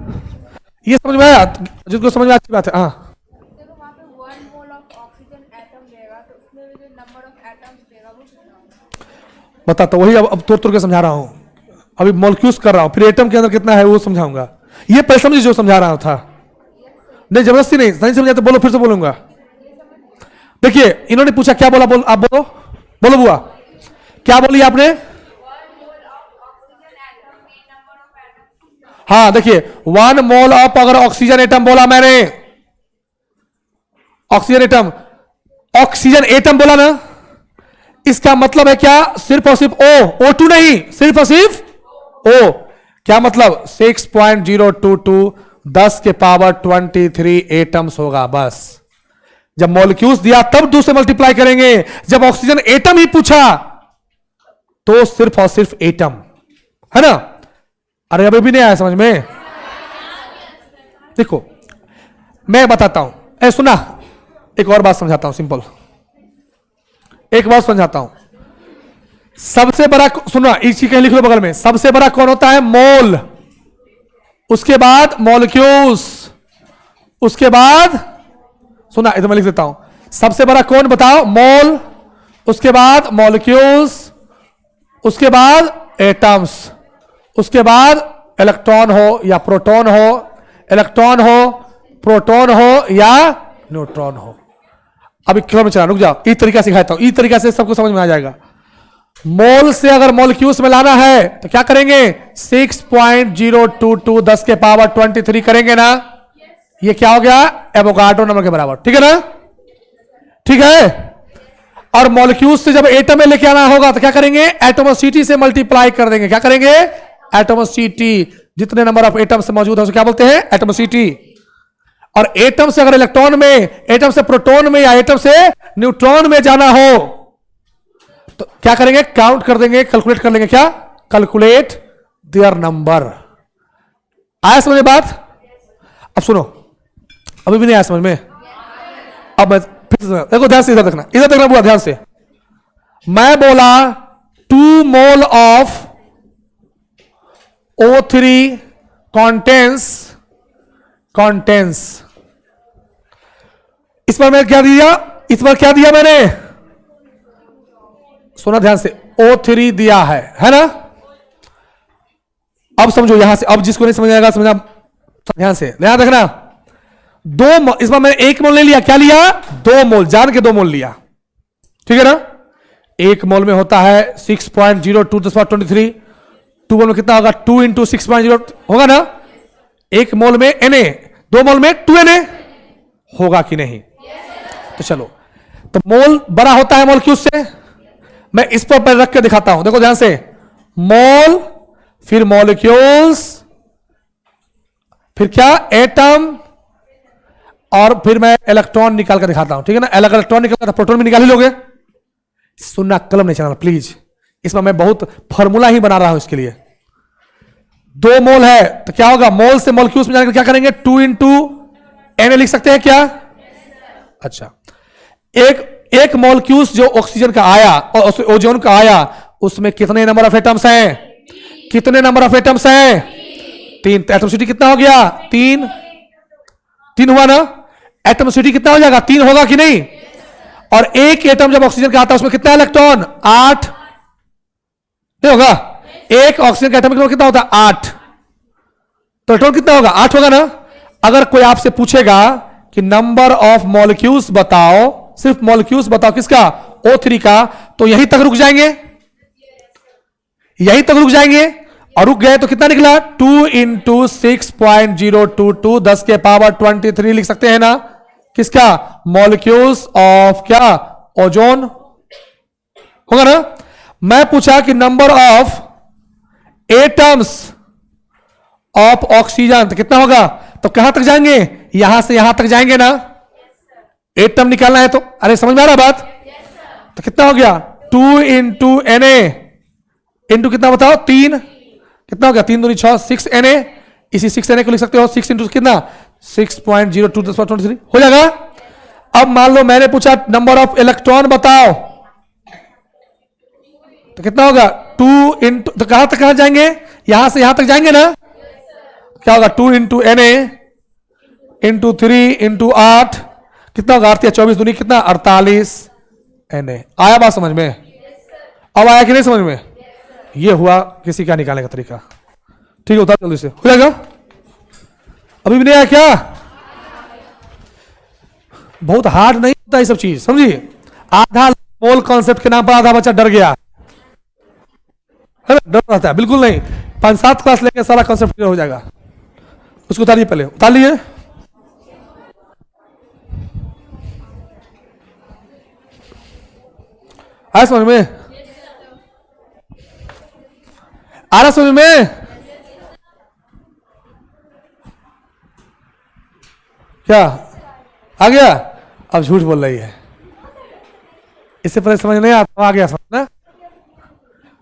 ये समझ में आया? जिनको समझ में अच्छी बात है। हाँ बता, तो वही अब तोड़ तोड़ के समझा रहा हूं। अभी मॉलिक्यूल्स कर रहा हूं, फिर एटम के अंदर कितना है वो समझाऊंगा। ये पहले समझिए जो समझा रहा था। नहीं जबरदस्ती नहीं, नहीं समझा तो बोलो, फिर से बोलूंगा। देखिए इन्होंने पूछा क्या बोला, बोल आप बोलो, बोलो बुआ क्या बोली आपने? हाँ देखिए 1 मोल ऑफ अगर ऑक्सीजन एटम बोला मैंने, ऑक्सीजन एटम, ऑक्सीजन एटम बोला ना, इसका मतलब है क्या? सिर्फ और सिर्फ O2 नहीं, सिर्फ और सिर्फ O। क्या मतलब? 6.022 10 के पावर 23 एटम्स होगा बस। जब मॉलिक्यूल्स दिया तब 2 से मल्टीप्लाई करेंगे। जब ऑक्सीजन एटम ही पूछा तो सिर्फ और सिर्फ एटम है ना। अरे अभी भी नहीं आया समझ में? देखो मैं बताता हूं, सुना, एक और बात समझाता हूं, सिंपल एक बात समझाता हूं। सबसे बड़ा, सुना इसी कहीं लिख लो बगल में, सबसे बड़ा कौन होता है? मोल, उसके बाद मॉलिक्यूल्स, उसके बाद, सुना इधर मैं लिख देता हूं, सबसे बड़ा कौन बताओ? मोल, उसके बाद मॉलिक्यूल्स, उसके बाद एटम्स, उसके बाद इलेक्ट्रॉन हो या प्रोटॉन हो, इलेक्ट्रॉन हो, प्रोटॉन हो या न्यूट्रॉन हो। अभी क्यों में चला, रुक जाओ, इस तरीका सिखाता हूं, इस तरीका से सबको समझ में आ जाएगा। मोल से अगर मॉलिक्यूल्स में लाना है तो क्या करेंगे? 6.022 10 के पावर 23 करेंगे ना। ये क्या हो गया? एवोगाड्रो नंबर के बराबर, ठीक है ना? ठीक है। और मॉलिक्यूल्स से जब एटम में लेके आना होगा तो क्या करेंगे? एटमोसिटी से मल्टीप्लाई कर देंगे। क्या करेंगे? एटमोसिटी। जितने नंबर ऑफ एटम्स मौजूद है उसे क्या बोलते हैं? एटमोसिटी। और एटम से अगर इलेक्ट्रॉन में, एटम से प्रोटॉन में या एटम से न्यूट्रॉन में जाना हो तो क्या करेंगे? काउंट कर देंगे, कैलकुलेट कर लेंगे। क्या? Calculate their number. आया समझ में बात? अब सुनो, अभी भी नहीं आया समझ में? अब मैं फिर से देखो, ध्यान से इधर देखना, इधर देखना बुआ ध्यान से। मैं बोला 2 मोल ऑफ O3 contains, इस पर मैं क्या दिया? इस पर क्या दिया मैंने? सुना ध्यान से, O3 दिया है ना? अब समझो यहां से, अब जिसको नहीं समझ आएगा समझना ध्यान से, ध्यान देखना। 2 इस बार मैंने 1 मोल नहीं लिया, क्या लिया? 2 मोल, जान के 2 मोल लिया, ठीक है ना? 1 मोल में होता है 6.022 10 23, 2 मोल में कितना होगा? 2 इंटू 6.0 होगा ना? 1 मोल में Na, 2 मोल में 2Na होगा कि नहीं? तो चलो, तो मोल बड़ा होता है मॉलिक्यूल से। मैं इस पर रख के दिखाता हूं, देखो ध्यान से। मोल, फिर मॉलिक्यूल्स, फिर क्या? एटम, और फिर मैं इलेक्ट्रॉन निकाल कर दिखाता हूं, ठीक है ना? अलग इलेक्ट्रॉन निकाल कर प्रोटॉन भी निकाल ही लोगे। सुनना, कलम नहीं चलाना प्लीज। इसमें मैं बहुत फॉर्मूला ही बना रहा हूं इसके लिए। 2 मोल है तो क्या होगा? मोल से मॉलिक्यूल्स में जाकर क्या करेंगे? 2 इंटू Na लिख सकते हैं क्या? अच्छा, एक मॉलिक्यूल्स जो ऑक्सीजन का आया और ओजोन का आया, उसमें कितने नंबर ऑफ एटम्स हैं? कितने नंबर ऑफ एटम्स हैं? 3। तो एटमोसिटी कितना हो गया? 3 हुआ ना? एटमोसिटी कितना हो जाएगा? 3 होगा कि नहीं? और एक एटम जब ऑक्सीजन का आता है उसमें कितना इलेक्ट्रॉन? 8 नहीं होगा? एक ऑक्सीजन का एटम कितना होता है? 8। तो इलेक्ट्रॉन कितना होगा? 8 होगा ना? अगर कोई आपसे पूछेगा कि नंबर ऑफ मॉलिक्यूल्स बताओ, सिर्फ मॉलिक्यूल्स बताओ, किसका? O3 का, तो यहीं तक रुक जाएंगे, यहीं तक रुक जाएंगे। और रुक गए तो कितना निकला? 2 इंटू 6.022 10 के पावर 23 लिख सकते हैं ना? किसका? मॉलिक्यूल्स ऑफ क्या? ओजोन होगा ना? मैं पूछा कि number of atoms of oxygen, तो कितना होगा? तो कहां तक जाएंगे? यहां से यहां तक जाएंगे ना? एटम निकालना है तो, अरे समझ में आ रहा बात? तो कितना हो गया? 2 इंटू Na इंटू कितना बताओ? 3। कितना हो गया? 3 दूनी 6, 6Na। इसी 6Na को लिख सकते हो 6 इंटू कितना? 6.02 10 पावर 23 हो जाएगा। अब मान लो मैंने पूछा नंबर ऑफ इलेक्ट्रॉन बताओ, तो कितना होगा? 2 इंटू, तो कहां तक जाएंगे? यहां से यहां तक जाएंगे ना? क्या होगा? 2 इंटू Na इंटू 3 इंटू 8, कितना होगा? 8 या 24 दूनी कितना? 48 Na। आया बात समझ में? अब आया कि नहीं समझ में? ये हुआ किसी का निकालने का तरीका। ठीक है, उतार जल्दी से, हो जाएगा। अभी भी नहीं आया क्या? बहुत हार्ड नहीं होता ये सब चीज, समझिए। आधा मोल कॉन्सेप्ट के नाम पर आधा बच्चा डर गया है ना? डर रहता है, बिल्कुल नहीं। 5-7 क्लास लेके सारा कॉन्सेप्ट क्लियर हो जाएगा। उसको उतारिए, पहले उतार लिए। आया समझ में? आ रहा समझ में? क्या आ गया? अब झूठ बोल रही है, इससे पहले समझ नहीं आता, आ गया समझ ना?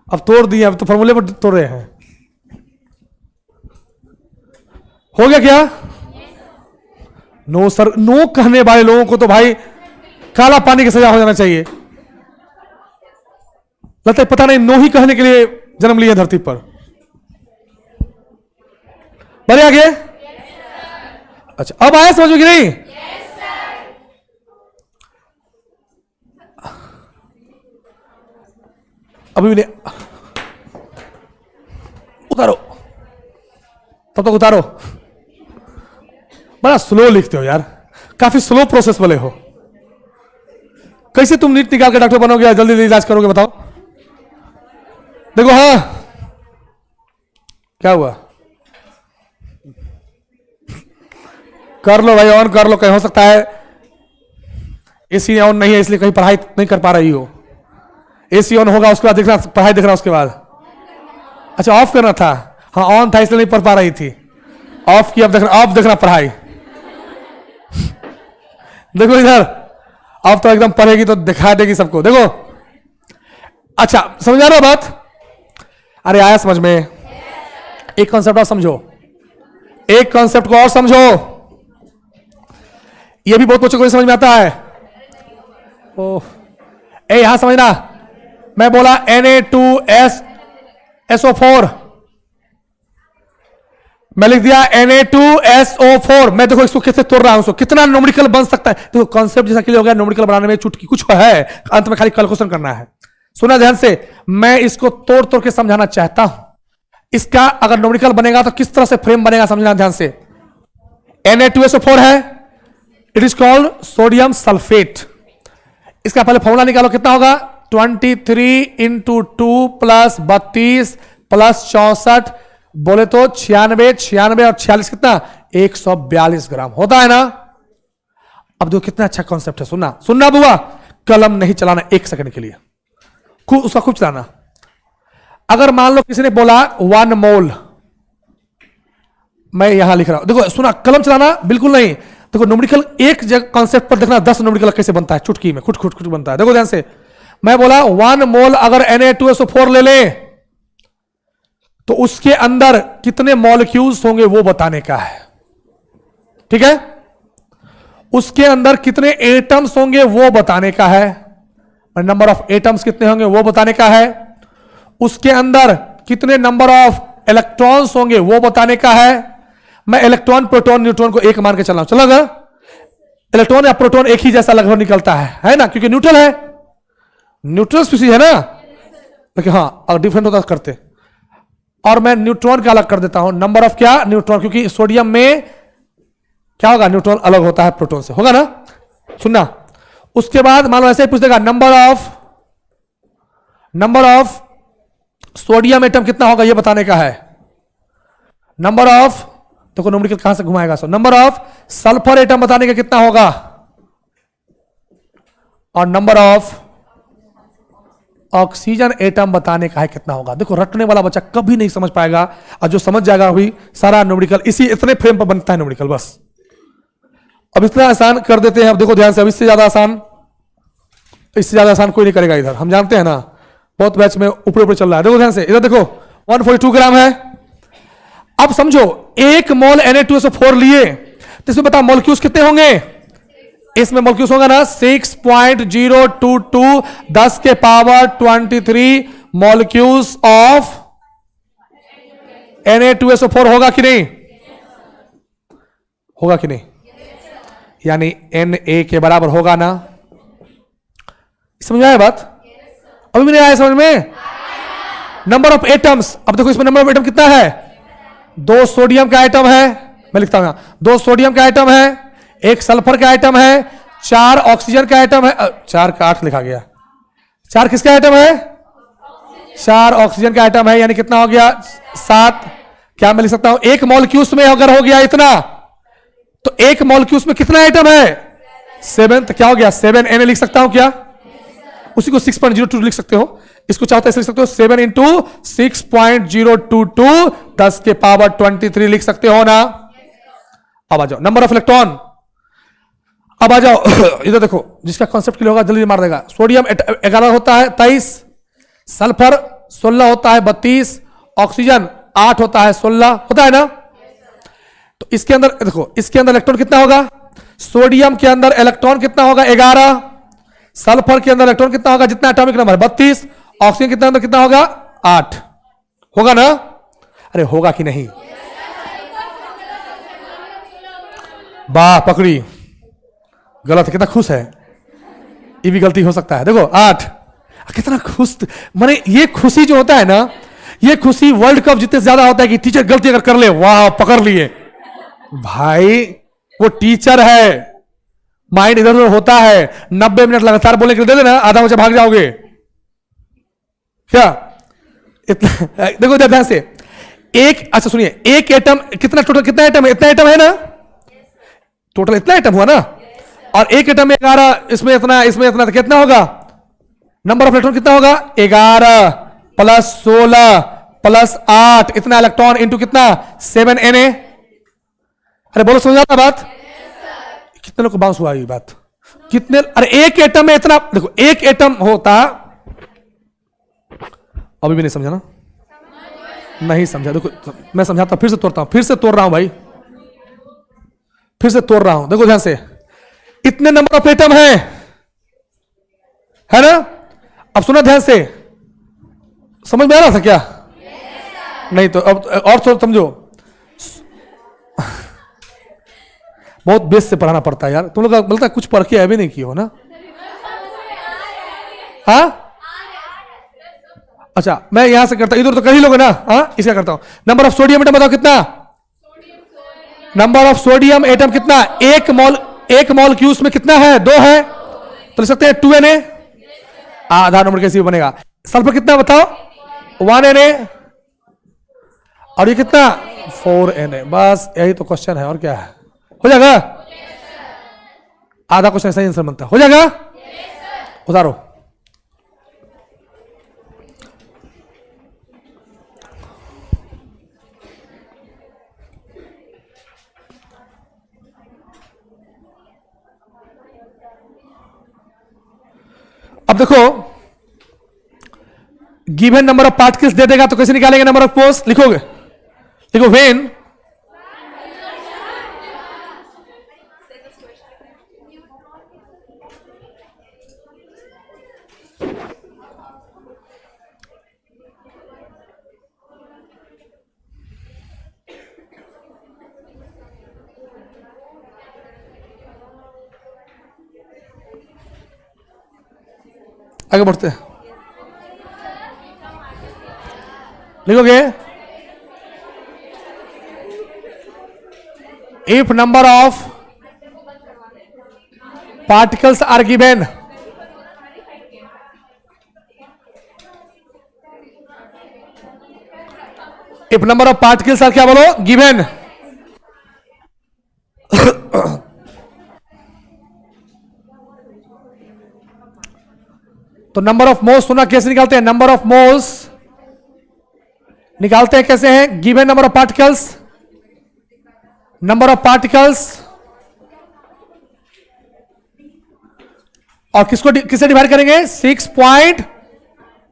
अब तोड़ दिए, अब तो फॉर्मूले पर तोड़ रहे हैं। हो गया क्या? नो सर, नो कहने वाले लोगों को तो भाई काला पानी की सजा हो जाना चाहिए। लगता है पता नहीं नो ही कहने के लिए जन्म लिया धरती पर। बड़े आगे? अच्छा, अब आया समझ में कि नहीं? अभी भी नहीं? उतारो, तब तक उतारो। बड़ा स्लो लिखते हो यार, काफी स्लो प्रोसेस वाले हो। कैसे तुम नीट निकाल के डॉक्टर बनोगे, जल्दी जल्दी इलाज करोगे बताओ? देखो, हाँ क्या हुआ? कर लो भाई, ऑन कर लो। कहीं हो सकता है एसी ऑन नहीं है इसलिए कहीं पढ़ाई नहीं कर पा रही हो। एसी ऑन होगा उसके बाद देखना, पढ़ाई देखना उसके बाद। अच्छा, ऑफ करना था? हाँ, ऑन था इसलिए नहीं पढ़ पा रही थी। ऑफ किया, अब देखना, ऑफ देखना पढ़ाई। देखो इधर, अब तो एकदम पढ़ेगी तो दिखा देगी सबको। देखो, अच्छा समझ आ रहा बात? अरे आया समझ में? एक कॉन्सेप्ट और समझो, एक कॉन्सेप्ट को और समझो। ये भी बहुत बच्चों को नहीं समझ में आता है। ओह, यहां समझना, मैं बोला Na2SO4, मैं लिख दिया Na2SO4। मैं देखो इसको कैसे तोड़ रहा हूं, कितना न्यूमेरिकल बन सकता है। देखो कॉन्सेप्ट जैसा क्लियर हो गया, न्यूमेरिकल बनाने में चुटकी कुछ है, अंत में खाली कैलकुलेशन करना है। सुना ध्यान से, मैं इसको तोड़ तोड़ के समझाना चाहता हूं। इसका अगर न्यूमेरिकल बनेगा तो किस तरह से फ्रेम बनेगा समझना ध्यान से। Na2SO4 है, it is called sodium sulphate. इसका पहले फॉर्मूला निकालो, कितना होगा? 23 इंटू 2 प्लस 32 +64 बोले तो 96, 96 और 46 कितना 142 ग्राम होता है ना। अब देखो कितना अच्छा कॉन्सेप्ट है, सुनना सुनना बुआ, कलम नहीं चलाना 1 सेकंड के लिए, उसका खूब चलाना। अगर मान लो किसी ने बोला 1 मोल, मैं यहां लिख रहा हूं, देखो सुना, कलम चलाना बिल्कुल नहीं। देखो न्यूमेरिकल एक जगह कॉन्सेप्ट पर देखना 10 न्यूमेरिकल कैसे बनता है, चुटकी में खुट खुट खुट बनता है। देखो ध्यान से, मैं बोला 1 मोल अगर Na2SO4 ले ले तो उसके अंदर कितने मॉलिक्यूल्स होंगे वो बताने का है, ठीक है। उसके अंदर कितने एटम्स होंगे वो बताने का है, नंबर ऑफ एटम्स कितने होंगे वो बताने का है। उसके अंदर कितने नंबर ऑफ इलेक्ट्रॉन्स होंगे वो बताने का है। मैं इलेक्ट्रॉन प्रोटॉन न्यूट्रॉन को एक मान के चल रहा हूं, चलेगा। इलेक्ट्रॉन या प्रोटॉन एक ही जैसा लगभग निकलता है ना, क्योंकि न्यूट्रल है, न्यूट्रल स्पीसीज है ना, लेकिन हाँ अगर डिफरेंट होता करते। और मैं न्यूट्रॉन का अलग कर देता हूं, नंबर ऑफ क्या न्यूट्रॉन, क्योंकि सोडियम में क्या होगा, न्यूट्रॉन अलग होता है प्रोटॉन से, होगा ना। सुनना, उसके बाद मान लो ऐसे ही पूछ देगा नंबर ऑफ सोडियम एटम कितना होगा ये बताने का है। नंबर ऑफ, देखो न्यूमेरिकल कहां से घुमाएगा, so number of sulphur atom बताने का कितना होगा, और नंबर ऑफ ऑक्सीजन एटम बताने का है कितना होगा। देखो रटने वाला बच्चा कभी नहीं समझ पाएगा, और जो समझ जाएगा अभी सारा न्यूमेरिकल इतने फ्रेम पर बनता है न्यूमेरिकल, बस। अब इतना आसान कर देते हैं, अब देखो ध्यान से, अब इससे ज्यादा आसान कोई नहीं करेगा इधर, हम जानते हैं ना, बहुत बैच में ऊपर ऊपर चल रहा है। देखो ध्यान से, इधर देखो 142 ग्राम है। अब समझो 1 मोल Na2SO4 लिए तो इसमें बता मॉलिक्यूल्स कितने होंगे, इसमें मॉलिक्यूल्स होगा ना 6.022 10 के पावर 23 मॉलिक्यूल्स ऑफ Na2SO4 होगा कि नहीं, होगा कि नहीं, यानी Na के बराबर होगा ना। समझ में आया बात, अभी भी नहीं आया समझ में। नंबर ऑफ एटम्स, अब देखो इसमें नंबर ऑफ एटम कितना है, 2 सोडियम का आइटम है, मैं लिखता हूं 2 सोडियम का आइटम है, 1 सल्फर का आइटम है, 4 ऑक्सीजन का आइटम है, 4 का 8 लिखा गया, 4 किसका आइटम है, 4 ऑक्सीजन का आइटम है, यानी कितना हो गया 7। क्या मैं लिख सकता हूं, 1 मॉलिक्यूल्स में अगर हो गया इतना, तो 1 मॉलिक्यूल्स में कितना आइटम है 7, तो क्या हो गया 7 Na लिख सकता हूं क्या, उसी को 6.02 लिख सकते हो, इसको चाहते ऐसे लिख सकते हो 7 × 6.022 10 के पावर 23 लिख सकते हो ना। अब आ जाओ नंबर ऑफ इलेक्ट्रॉन, अब आ जाओ इधर देखो, जिसका कॉन्सेप्ट क्लियर होगा जल्दी मार देगा। सोडियम 11 होता है 23, सल्फर 16 होता है 32, ऑक्सीजन 8 होता है 16, होता है ना। तो इसके अंदर देखो, इसके अंदर इलेक्ट्रॉन कितना होगा, सोडियम के अंदर इलेक्ट्रॉन कितना होगा 11, सल्फर के अंदर इलेक्ट्रॉन कितना होगा, जितना एटॉमिक नंबर 32, ऑक्सीजन कितना अंदर कितना होगा 8, होगा ना। अरे होगा कि नहीं, वाह पकड़ी, गलत है, कितना खुश है, ये भी गलती हो सकता है। देखो 8, कितना खुश, माने ये खुशी जो होता है ना, ये खुशी वर्ल्ड कप जितने ज्यादा होता है कि टीचर गलती अगर कर ले, वाह पकड़ लिए भाई, वो टीचर है, माइंड इधर उधर होता है, 90 मिनट लगातार बोलने के लिए दे देना, आधा बच्चा भाग जाओगे क्या, इतना देखो ध्यान से। एक, अच्छा सुनिए, एक एटम कितना, टोटल कितना एटम है, इतना एटम है ना, टोटल इतना एटम हुआ ना, और एक एटम में 11, इसमें इतना, इसमें इतना, तो कितना होगा, नंबर ऑफ इलेक्ट्रॉन कितना होगा 11 + 16 + 8, इतना इलेक्ट्रॉन इंटू कितना 7 Na। अरे बोलो समझ आता बात, कितने लोग को बाउंस हुआ ये बात, कितने, अरे एक एटम में इतना, देखो एक एटम होता, अभी भी नहीं समझा ना, नहीं समझा, देखो मैं समझाता, फिर से तोड़ता हूं, फिर से तोड़ रहा हूं भाई, फिर से तोड़ रहा हूं। देखो ध्यान से, इतने नंबर ऑफ एटम है ना। अब सुना ध्यान से, समझ में आ रहा था क्या, नहीं तो अब और थोड़ा समझो, बहुत बेस से पढ़ाना पड़ता है यार, तुम लोग बोलता है कुछ पढ़ के अभी नहीं किए हो ना। हाँ अच्छा, मैं यहां से करता, इधर तो कर ही लोगे ना, हाँ इसका करता हूं। नंबर ऑफ सोडियम एटम बताओ कितना, नंबर ऑफ सोडियम एटम कितना, एक मॉलिक्यूल्स में कितना है 2 है, तो लिख सकते हैं 2 Na, आधा नंबर कैसे बनेगा। सल्फर कितना बताओ 1 Na, और ये कितना 4n है। बस यही तो क्वेश्चन है और क्या है। हो जाएगा? आधा क्वेश्चन ऐसा ही आंसर बनता है। हो जाएगा? उतारो। अब देखो, given number of particles they देगा तो कैसे निकालेंगे नंबर ऑफ मोल्स? लिखोगे, देखो व्हेन आगे बढ़ते हैं, लिखोगे if number of particles are given, if number of particles are क्या बोलो? गिवन। तो नंबर ऑफ मोल्स सुना कैसे निकालते हैं? नंबर ऑफ मोल्स निकालते हैं कैसे हैं? Given number of particles, number of particles और किसको किससे डिवाइड करेंगे? 6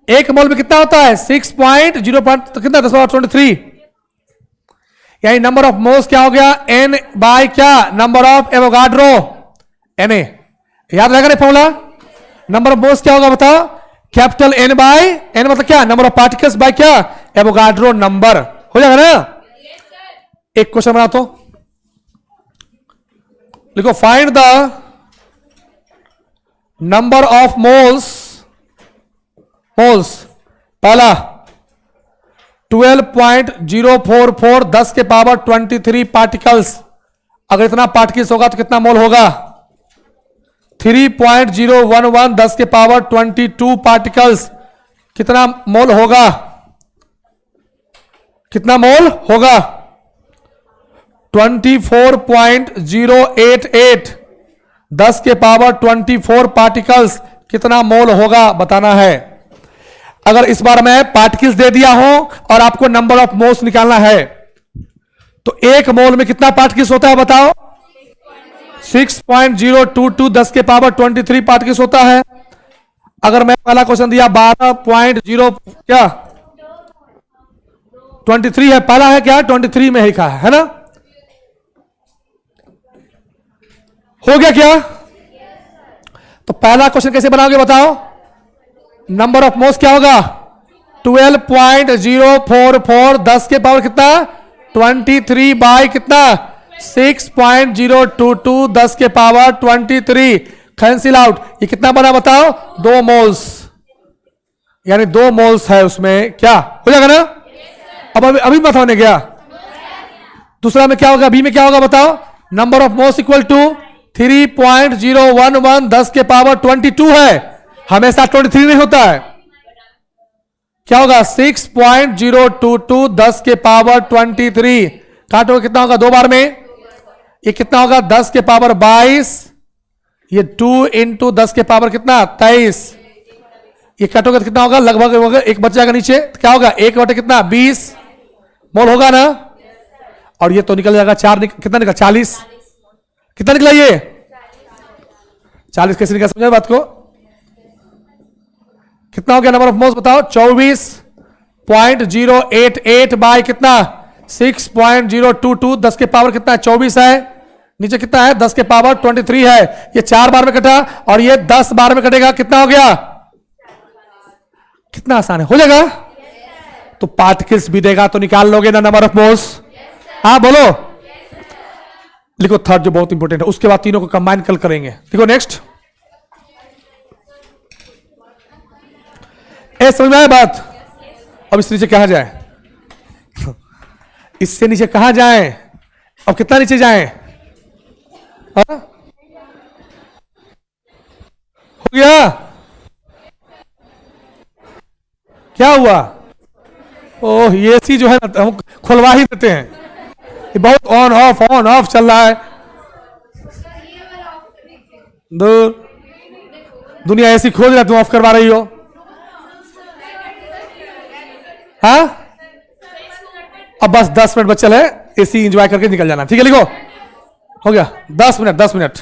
एक मोल में कितना होता है? 6.0 तो कितना 10⁻23, यानी नंबर ऑफ मोल्स क्या हो गया? n बाय क्या? Number of Avogadro Na। याद रहेगा ना फॉर्मूला? नंबर ऑफ मोल्स क्या होगा बताओ? कैपिटल N बाय N मतलब क्या? नंबर ऑफ पार्टिकल्स बाय क्या? Avogadro number. हो जाएगा ना? एक क्वेश्चन बना तो लिखो, find the number of moles, moles पहला 12.044 10 के पावर 23 पार्टिकल्स। अगर इतना पार्टिकल्स होगा तो कितना मोल होगा? 3.011 10 के पावर 22 पार्टिकल्स। कितना मोल होगा? कितना मोल होगा? 24.088 10 के पावर 24 पार्टिकल्स। कितना मोल होगा बताना है। अगर इस बार मैं पार्टिकल्स दे दिया हूं और आपको नंबर ऑफ मोल्स निकालना है तो एक मोल में कितना पार्टिकल्स होता है बताओ? 6.022 10 के पावर 23 पार्टिकल्स होता है। अगर मैं पहला क्वेश्चन दिया 12.0 क्या 23 है, पहला है क्या 23 में ही लिखा है ना? हो गया क्या? तो पहला क्वेश्चन कैसे बनाओगे बताओ? नंबर ऑफ मोल्स क्या होगा? 12.044 10 के पावर कितना 23 बाय कितना 6.022 10 के पावर 23 कैंसिल आउट। ये कितना बना बताओ? 2 मोल्स, यानी 2 मोल्स है उसमें। क्या हो जाएगा ना? अब अभी मत होने गया। दूसरा में क्या होगा? बी में क्या होगा बताओ? Number of moles equal to 3.011 10 के पावर 22 है, हमेशा 23 नहीं होता है। क्या होगा? 6.022 10 के पावर 23 काटोगे कितना होगा? 2 बार में ये कितना होगा? 10 के पावर 22, ये 2 इंटू 10 के पावर कितना 23। ये काटोगे तो कितना होगा? लगभग एक बच जाएगा नीचे। तो क्या होगा? 1 बटे कितना 20 मोल होगा ना? और ये तो निकल जाएगा 4 कितना निकला 40। कितना निकला ये 40? कैसे निकला समझा बात को? कितना हो गया नंबर ऑफ मोल्स बताओ? 24.088 बाय कितना 6.022 10 के पावर कितना 24 है। नीचे कितना है? 10 के पावर 23 है। ये 4 बार में कटा और ये 10 बार में कटेगा। कितना हो गया? कितना आसान है। हो जाएगा? तो पार्टिकल्स भी देगा तो निकाल लोगे ना नंबर ऑफ मोल्स? हाँ बोलो। लिखो थर्ड जो बहुत इंपॉर्टेंट है, उसके बाद तीनों को कंबाइन कल करेंगे। देखो नेक्स्ट, समझ में आया बात? अब इससे नीचे कहां जाए? इससे नीचे कहां जाए? अब कितना नीचे जाए? हो गया? क्या हुआ? ओह ये सी जो है ना हम खुलवा ही देते हैं, ये बहुत ऑन ऑफ चल रहा है। दूर दुनिया ऐसी खोज रहा है, तुम ऑफ करवा रही हो। हाँ अब बस 10 मिनट बच्चे है, एसी एंजॉय करके निकल जाना, ठीक है। लिखो हो गया 10 मिनट 10 मिनट।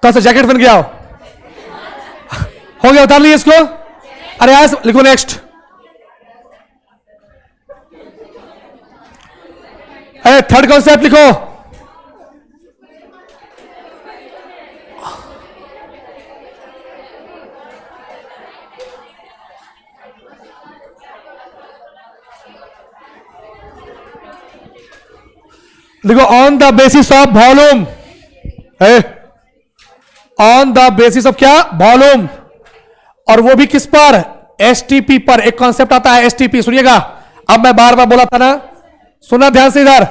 तो जैकेट पहन के आओ, हो गया उतार लीजिए इसको। अरे आज लिखो नेक्स्ट। अरे थर्ड कॉन्सेप्ट लिखो। देखो on the basis of volume, on the basis of क्या, वॉल्यूम, और वो भी किस पर, एसटीपी पर। एक कॉन्सेप्ट आता है एसटीपी, सुनिएगा। अब मैं बार बार बोला था ना, सुना ध्यान से इधर।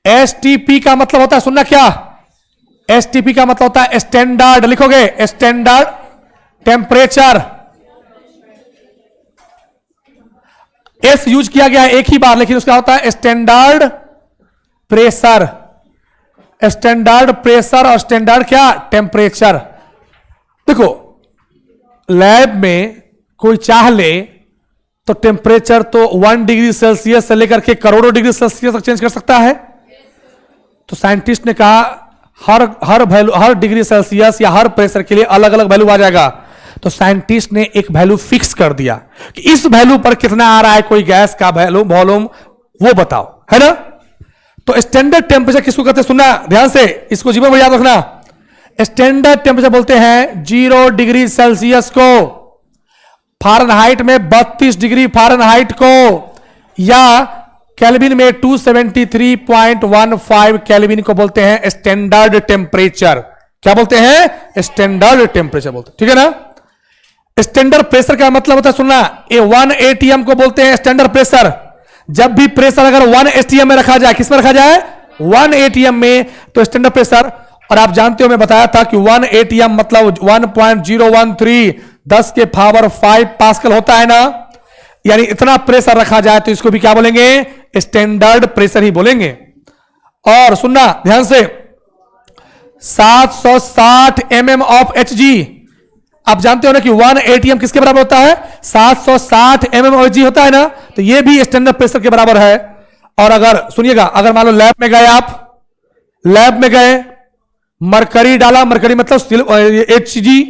एसटीपी का मतलब होता है, सुनना क्या, एसटीपी का मतलब होता है स्टैंडर्ड, लिखोगे स्टैंडर्ड टेम्परेचर। एस यूज किया गया है एक ही बार, लेकिन उसका होता है स्टैंडर्ड प्रेशर। स्टैंडर्ड प्रेशर और स्टैंडर्ड क्या, टेम्परेचर। देखो लैब में कोई चाह ले तो टेम्परेचर तो 1 डिग्री सेल्सियस से लेकर के करोड़ों डिग्री सेल्सियस तक चेंज कर सकता है। तो साइंटिस्ट ने कहा हर वैल्यू, हर डिग्री सेल्सियस या हर प्रेशर के लिए अलग अलग वैल्यू आ जाएगा। तो साइंटिस्ट ने एक वैल्यू फिक्स कर दिया कि इस वैल्यू पर कितना आ रहा है कोई गैस का वैल्यू, वॉल्यूम, वो बताओ, है ना। तो स्टैंडर्ड टेम्परेचर किसको कहते हैं, सुनना ध्यान से, इसको जीवन में याद रखना। स्टैंडर्ड टेम्परेचर बोलते हैं 0 डिग्री सेल्सियस को, फ़ारेनहाइट में 32 डिग्री फ़ारेनहाइट को, या केल्विन में 273.15 केल्विन को बोलते हैं स्टैंडर्ड टेम्परेचर। क्या बोलते हैं, स्टैंडर्ड टेम्परेचर बोलते हैं, ठीक है ना। स्टैंडर्ड प्रेशर का मतलब होता है, सुनना, ये 1 ATM को बोलते हैं स्टैंडर्ड प्रेशर। जब भी प्रेशर अगर 1 ATM में रखा जाए, किस में रखा जाए, 1 ATM में, तो स्टैंडर्ड प्रेशर। और आप जानते हो मैं बताया था कि 1 ATM मतलब 1.013 10 के पावर 5 पास्कल होता है ना। यानी इतना प्रेशर रखा जाए तो इसको भी क्या बोलेंगे, स्टैंडर्ड प्रेशर ही बोलेंगे। और सुनना ध्यान से, 760 mm ऑफ Hg, आप जानते हो ना कि 1 ATM किसके बराबर होता है, 760 mm ऑफ Hg होता है ना। तो ये भी स्टैंडर्ड प्रेशर के बराबर है। और अगर सुनिएगा, अगर मान लो लैब में गए, आप लैब में गए, मरकरी डाला, मरकरी मतलब Hg,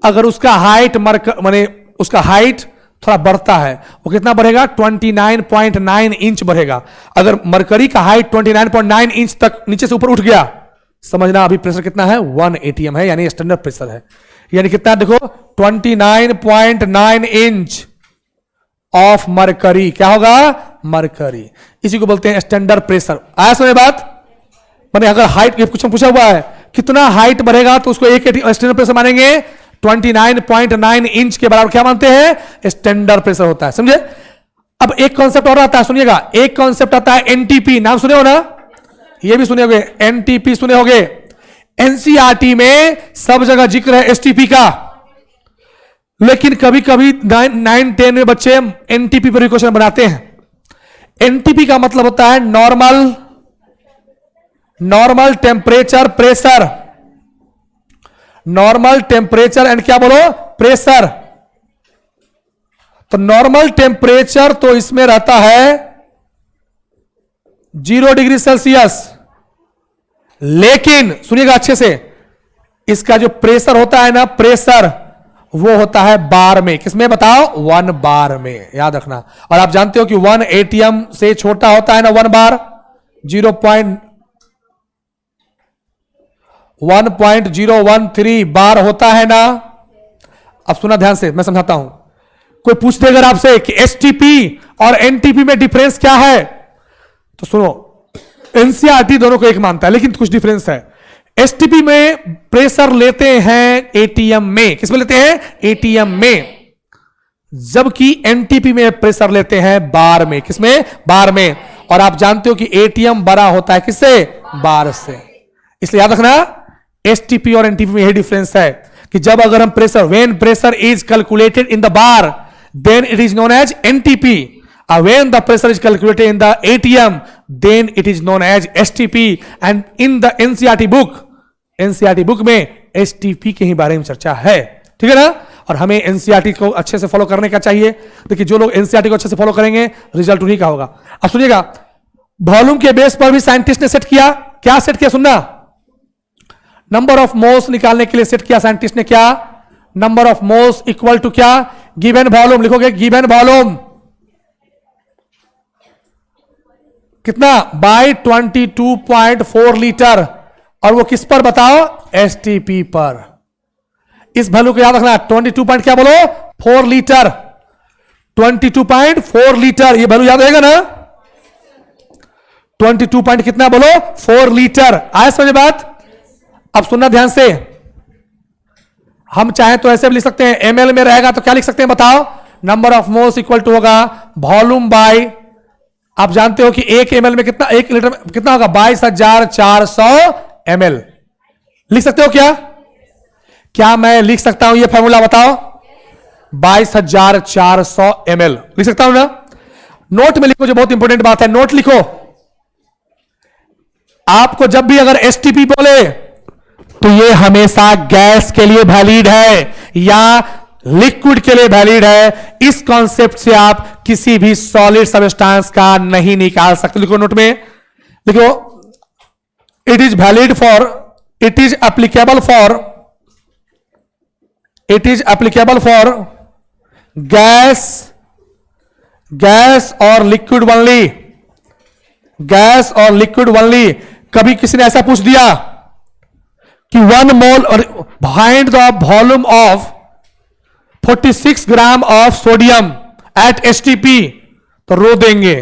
अगर उसका हाइट माने उसका हाइट थोड़ा बढ़ता है, वो कितना बढ़ेगा, 29.9 इंच बढ़ेगा। अगर मरकरी का हाइट 29.9 इंच तक नीचे से ऊपर उठ गया, समझना अभी प्रेशर कितना है, 1 ATM है, यानी स्टैंडर्ड प्रेशर है। यानी कितना, देखो 29.9 इंच ऑफ मरकरी, क्या होगा, मरकरी। इसी को बोलते हैं स्टैंडर्ड प्रेशर। आया समझ बात। मैंने अगर हाइट कुछ पूछा हुआ है, कितना हाइट बढ़ेगा तो उसको एक स्टैंडर्ड प्रेशर मानेंगे, 29.9 इंच के बराबर क्या मानते हैं, स्टैंडर्ड प्रेशर होता है, समझे। अब एक कॉन्सेप्ट और आता है, सुनिएगा, एक कॉन्सेप्ट आता है एनटीपी, नाम सुने हो ना, ये भी सुने होंगे, एनटीपी सुने होंगे। एनसीईआरटी में सब जगह जिक्र है एसटीपी का, लेकिन कभी कभी 9-10 में बच्चे एनटीपी पर भी क्वेश्चन बनाते हैं। एनटीपी का मतलब होता है normal temperature pressure, normal temperature and क्या बोलो, प्रेशर। तो नॉर्मल टेम्परेचर तो इसमें रहता है 0 डिग्री सेल्सियस, लेकिन सुनिएगा अच्छे से, इसका जो प्रेशर होता है ना, प्रेशर वो होता है बार में। किसमें बताओ, 1 बार में, याद रखना। और आप जानते हो कि 1 ATM से छोटा होता है ना 1 बार, 1.013 बार होता है ना। अब सुना ध्यान से, मैं समझाता हूं। कोई पूछ दे अगर आपसे कि एसटीपी और एनटीपी में डिफरेंस क्या है, तो सुनो, एनसीईआरटी दोनों को एक मानता है, लेकिन कुछ डिफरेंस है। एसटीपी में प्रेशर लेते हैं एटीएम में, किसमें लेते हैं, एटीएम में, जबकि एनटीपी में प्रेशर लेते हैं बार में, किसमें, बार में। और आप जानते हो कि एटीएम बड़ा होता है किससे, बार से। इसलिए याद रखना, एसटीपी और एनटीपी में यही डिफरेंस है कि जब अगर हम pressure, when pressure is calculated in the bar, then it is known as NTP. When the pressure is calculated in the ATM, then it is known as STP. And in the NCERT book में STP के ही बारे में चर्चा है, ठीक है ना। और हमें NCERT को अच्छे से फॉलो करने का चाहिए। देखिए जो लोग NCERT को अच्छे से फॉलो करेंगे रिजल्ट उन्हीं का होगा। अब सुनिएगा, वॉल्यूम के बेस पर भी साइंटिस्ट ने सेट किया, क्या सेट किया सुनना, नंबर ऑफ मोल्स निकालने के लिए सेट किया साइंटिस्ट ने, क्या, number of moles equal to क्या, गिवन वॉल्यूम। लिखोगे गिवन वॉल्यूम कितना, बाय 22.4 लीटर, और वो किस पर बताओ, एसटीपी पर। इस वैल्यू को याद रखना, 22 क्या बोलो, 4 लीटर, 22.4 लीटर, ये वैल्यू याद रहेगा ना, 22 कितना बोलो, 4 लीटर। आए समझ बात। अब सुनना ध्यान से, हम चाहे तो ऐसे भी लिख सकते हैं, एमएल में रहेगा तो क्या लिख सकते हैं बताओ, number of moles equal to होगा वॉल्यूम बाय, आप जानते हो कि 1 ml में कितना, 1 लीटर में कितना होगा, 22,400 ml। लिख सकते हो क्या, क्या मैं लिख सकता हूं ये फॉर्मूला बताओ, 22,400 ml लिख सकता हूं ना। नोट में लिखो, जो बहुत इंपॉर्टेंट बात है, नोट लिखो। आपको जब भी अगर एसटीपी बोले तो ये हमेशा गैस के लिए वैलिड है या लिक्विड के लिए वैलिड है। इस कॉन्सेप्ट से आप किसी भी सॉलिड सब्सटेंस का नहीं निकाल सकते। लिखो नोट में, लिखो it is valid for, it is applicable for, it is applicable for gas और लिक्विड ओनली, गैस और लिक्विड ओनली। कभी किसी ने ऐसा पूछ दिया कि 1 मोल और find the volume of 46 gram of sodium at STP, तो रो देंगे।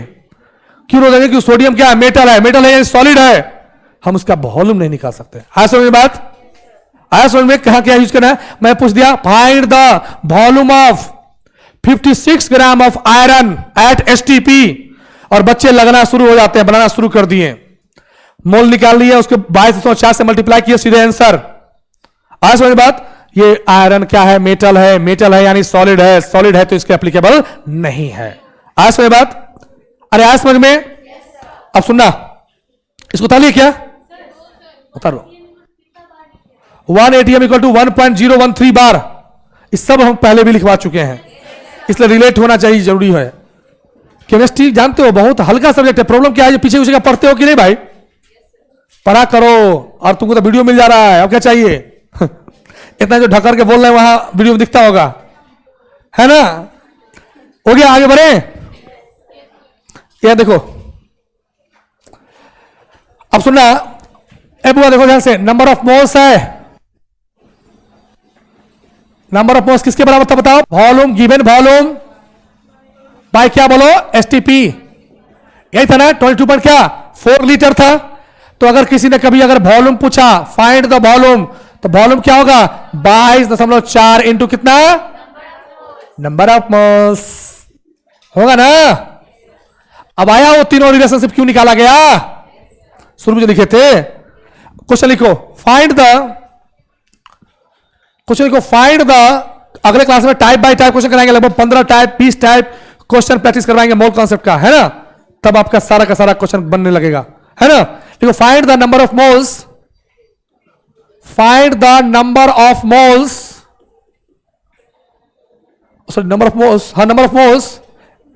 क्यों रो देंगे, कि सोडियम क्या है, मेटल है, मेटल है सॉलिड है, हम उसका वॉल्यूम नहीं निकाल सकते। आया समझ में बात, आया समझ में, कहां क्या यूज करना है। मैं पूछ दिया find the volume of 56 gram of iron at STP, और बच्चे लगना शुरू हो जाते हैं, बनाना शुरू कर दिए, मोल निकाल लिया, उसके 22,4 से मल्टीप्लाई किया, सीधे आंसर। आया समझ बात। ये आयरन क्या है, मेटल है, मेटल है यानी सॉलिड है, सॉलिड है तो इसके एप्लीकेबल नहीं है। आया समझ बात, अरे आया समझ में। अब सुनना, इसको उतार लिया क्या, उतारो। 1 ATM इक्वल टू 1.013 बार, इस सब हम पहले भी लिखवा चुके हैं, इसलिए रिलेट होना चाहिए, जरूरी है। केमिस्ट्री जानते हो बहुत हल्का सब्जेक्ट है। प्रॉब्लम क्या है, पीछे उसे का पढ़ते हो कि नहीं भाई, पढ़ा करो। और तुमको तो वीडियो मिल जा रहा है, अब क्या चाहिए इतना जो ढकर के बोल रहे हैं वहां वीडियो में दिखता होगा, है ना। हो गया, आगे बढ़े। ये देखो, अब सुनना, बुआ देखो ध्यान से, नंबर ऑफ मोल्स है, नंबर ऑफ मोल्स किसके बराबर था बताओ, वॉल्यूम, गिवन वॉल्यूम बाय क्या बोलो, एसटीपी। यही था ना, 22 क्या 4 लीटर था। तो अगर किसी ने कभी अगर वॉल्यूम पूछा, फाइंड द वॉल्यूम, तो वॉल्यूम क्या होगा, 22.4 इंटू कितना, नंबर ऑफ मोल्स होगा ना। अब आया वो तीनों रिलेशनशिप क्यों निकाला गया, शुरू में जो लिखे थे। क्वेश्चन लिखो, फाइंड द, क्वेश्चन लिखो फाइंड द, अगले क्लास में टाइप बाय टाइप क्वेश्चन कराएंगे, लगभग 15 टाइप 20 टाइप क्वेश्चन प्रैक्टिस करवाएंगे मोल कॉन्सेप्ट का, है ना। तब आपका सारा का सारा क्वेश्चन बनने लगेगा, है ना। देखो find the number of moles, find the number of moles, sorry number of moles, हाँ number of moles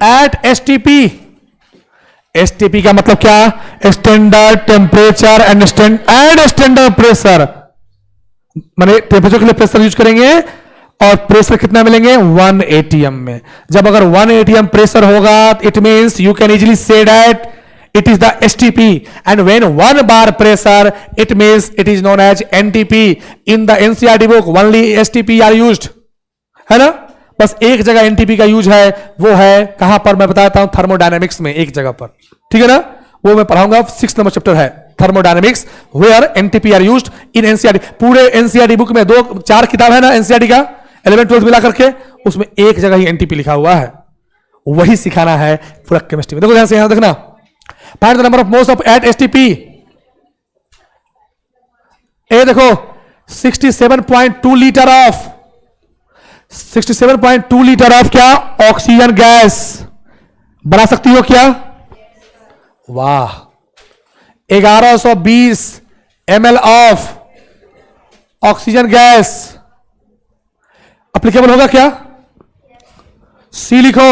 at STP. STP का मतलब क्या, standard temperature and standard pressure, माने टेम्परेचर के लिए प्रेशर यूज करेंगे और प्रेशर कितना मिलेंगे 1 ATM में। जब अगर 1 ATM प्रेशर होगा, it means you can easily say that it is the STP, and when 1 bar pressure, it means it is known as NTP. in the NCERT book only STP are used, है ना। बस एक जगह NTP का यूज है, वो है कहां पर, मैं बताता हूं थर्मोडायनेमिक्स में, एक जगह पर, ठीक है ना। वो मैं पढ़ाऊंगा, 6 नंबर चैप्टर है thermodynamics, where NTP are used in NCERT। पूरे NCERT बुक में 4 किताब है ना NCERT का, 11th 12th मिला करके, उसमें एक जगह ही NTP लिखा हुआ है, वही सिखाना है पूरा केमिस्ट्री में। देखो ध्यान से, यहां देखना, find the number of moles of at STP. ये देखो 67.2 लीटर ऑफ 67.2 लीटर ऑफ क्या ऑक्सीजन गैस बना सकती हो क्या? वाह। 1120 ml of oxygen gas applicable होगा क्या? सी लिखो।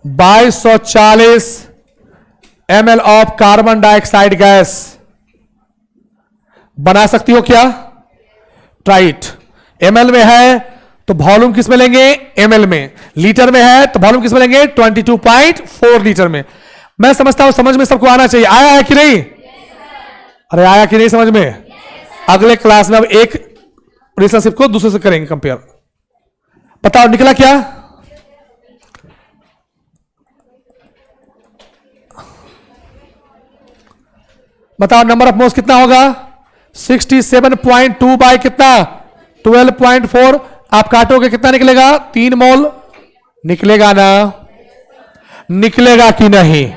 2240 ml of carbon dioxide gas बना सकती हो क्या? ट्राइट। ml में है तो वॉल्यूम किस में लेंगे? ml में। लीटर में है तो वॉल्यूम किस में लेंगे? 22.4 लीटर में। मैं समझता हूं समझ में सबको आना चाहिए। आया है कि नहीं? अरे आया कि नहीं समझ में? अगले क्लास में अब एक रिलेशनशिप को दूसरे से करेंगे कंपेयर। बताओ निकला क्या? बताओ नंबर ऑफ मोल्स कितना होगा? 67.2 बाय कितना? 12.4। आप काटोगे कितना निकलेगा? 3 मोल निकलेगा ना? निकलेगा कि नहीं?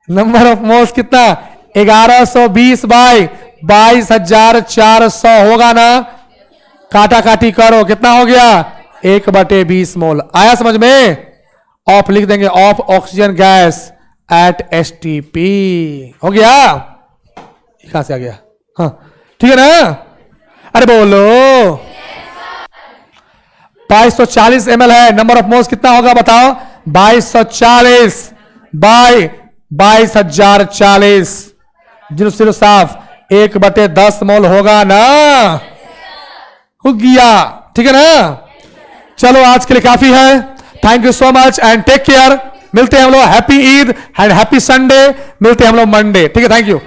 नंबर ऑफ मोल्स कितना? 1120 बाय 22,400 होगा ना? काटा काटी करो कितना हो गया? 1/20 मोल। आया समझ में? ऑफ लिख देंगे, of oxygen gas at STP। हो गया? कहां से आ गया? हाँ ठीक है ना? अरे बोलो। 2240 ml है। नंबर ऑफ मोल्स कितना होगा बताओ? 2240 बाय 22,040 जीरो साफ 1/10 मोल होगा ना? हो गया। ठीक है ना? चलो आज के लिए काफी है। Thank you so much and take care. मिलते हैं हम लोग। Happy Eid and happy Sunday. मिलते हैं हम लोग मंडे। ठीक है, थैंक यू।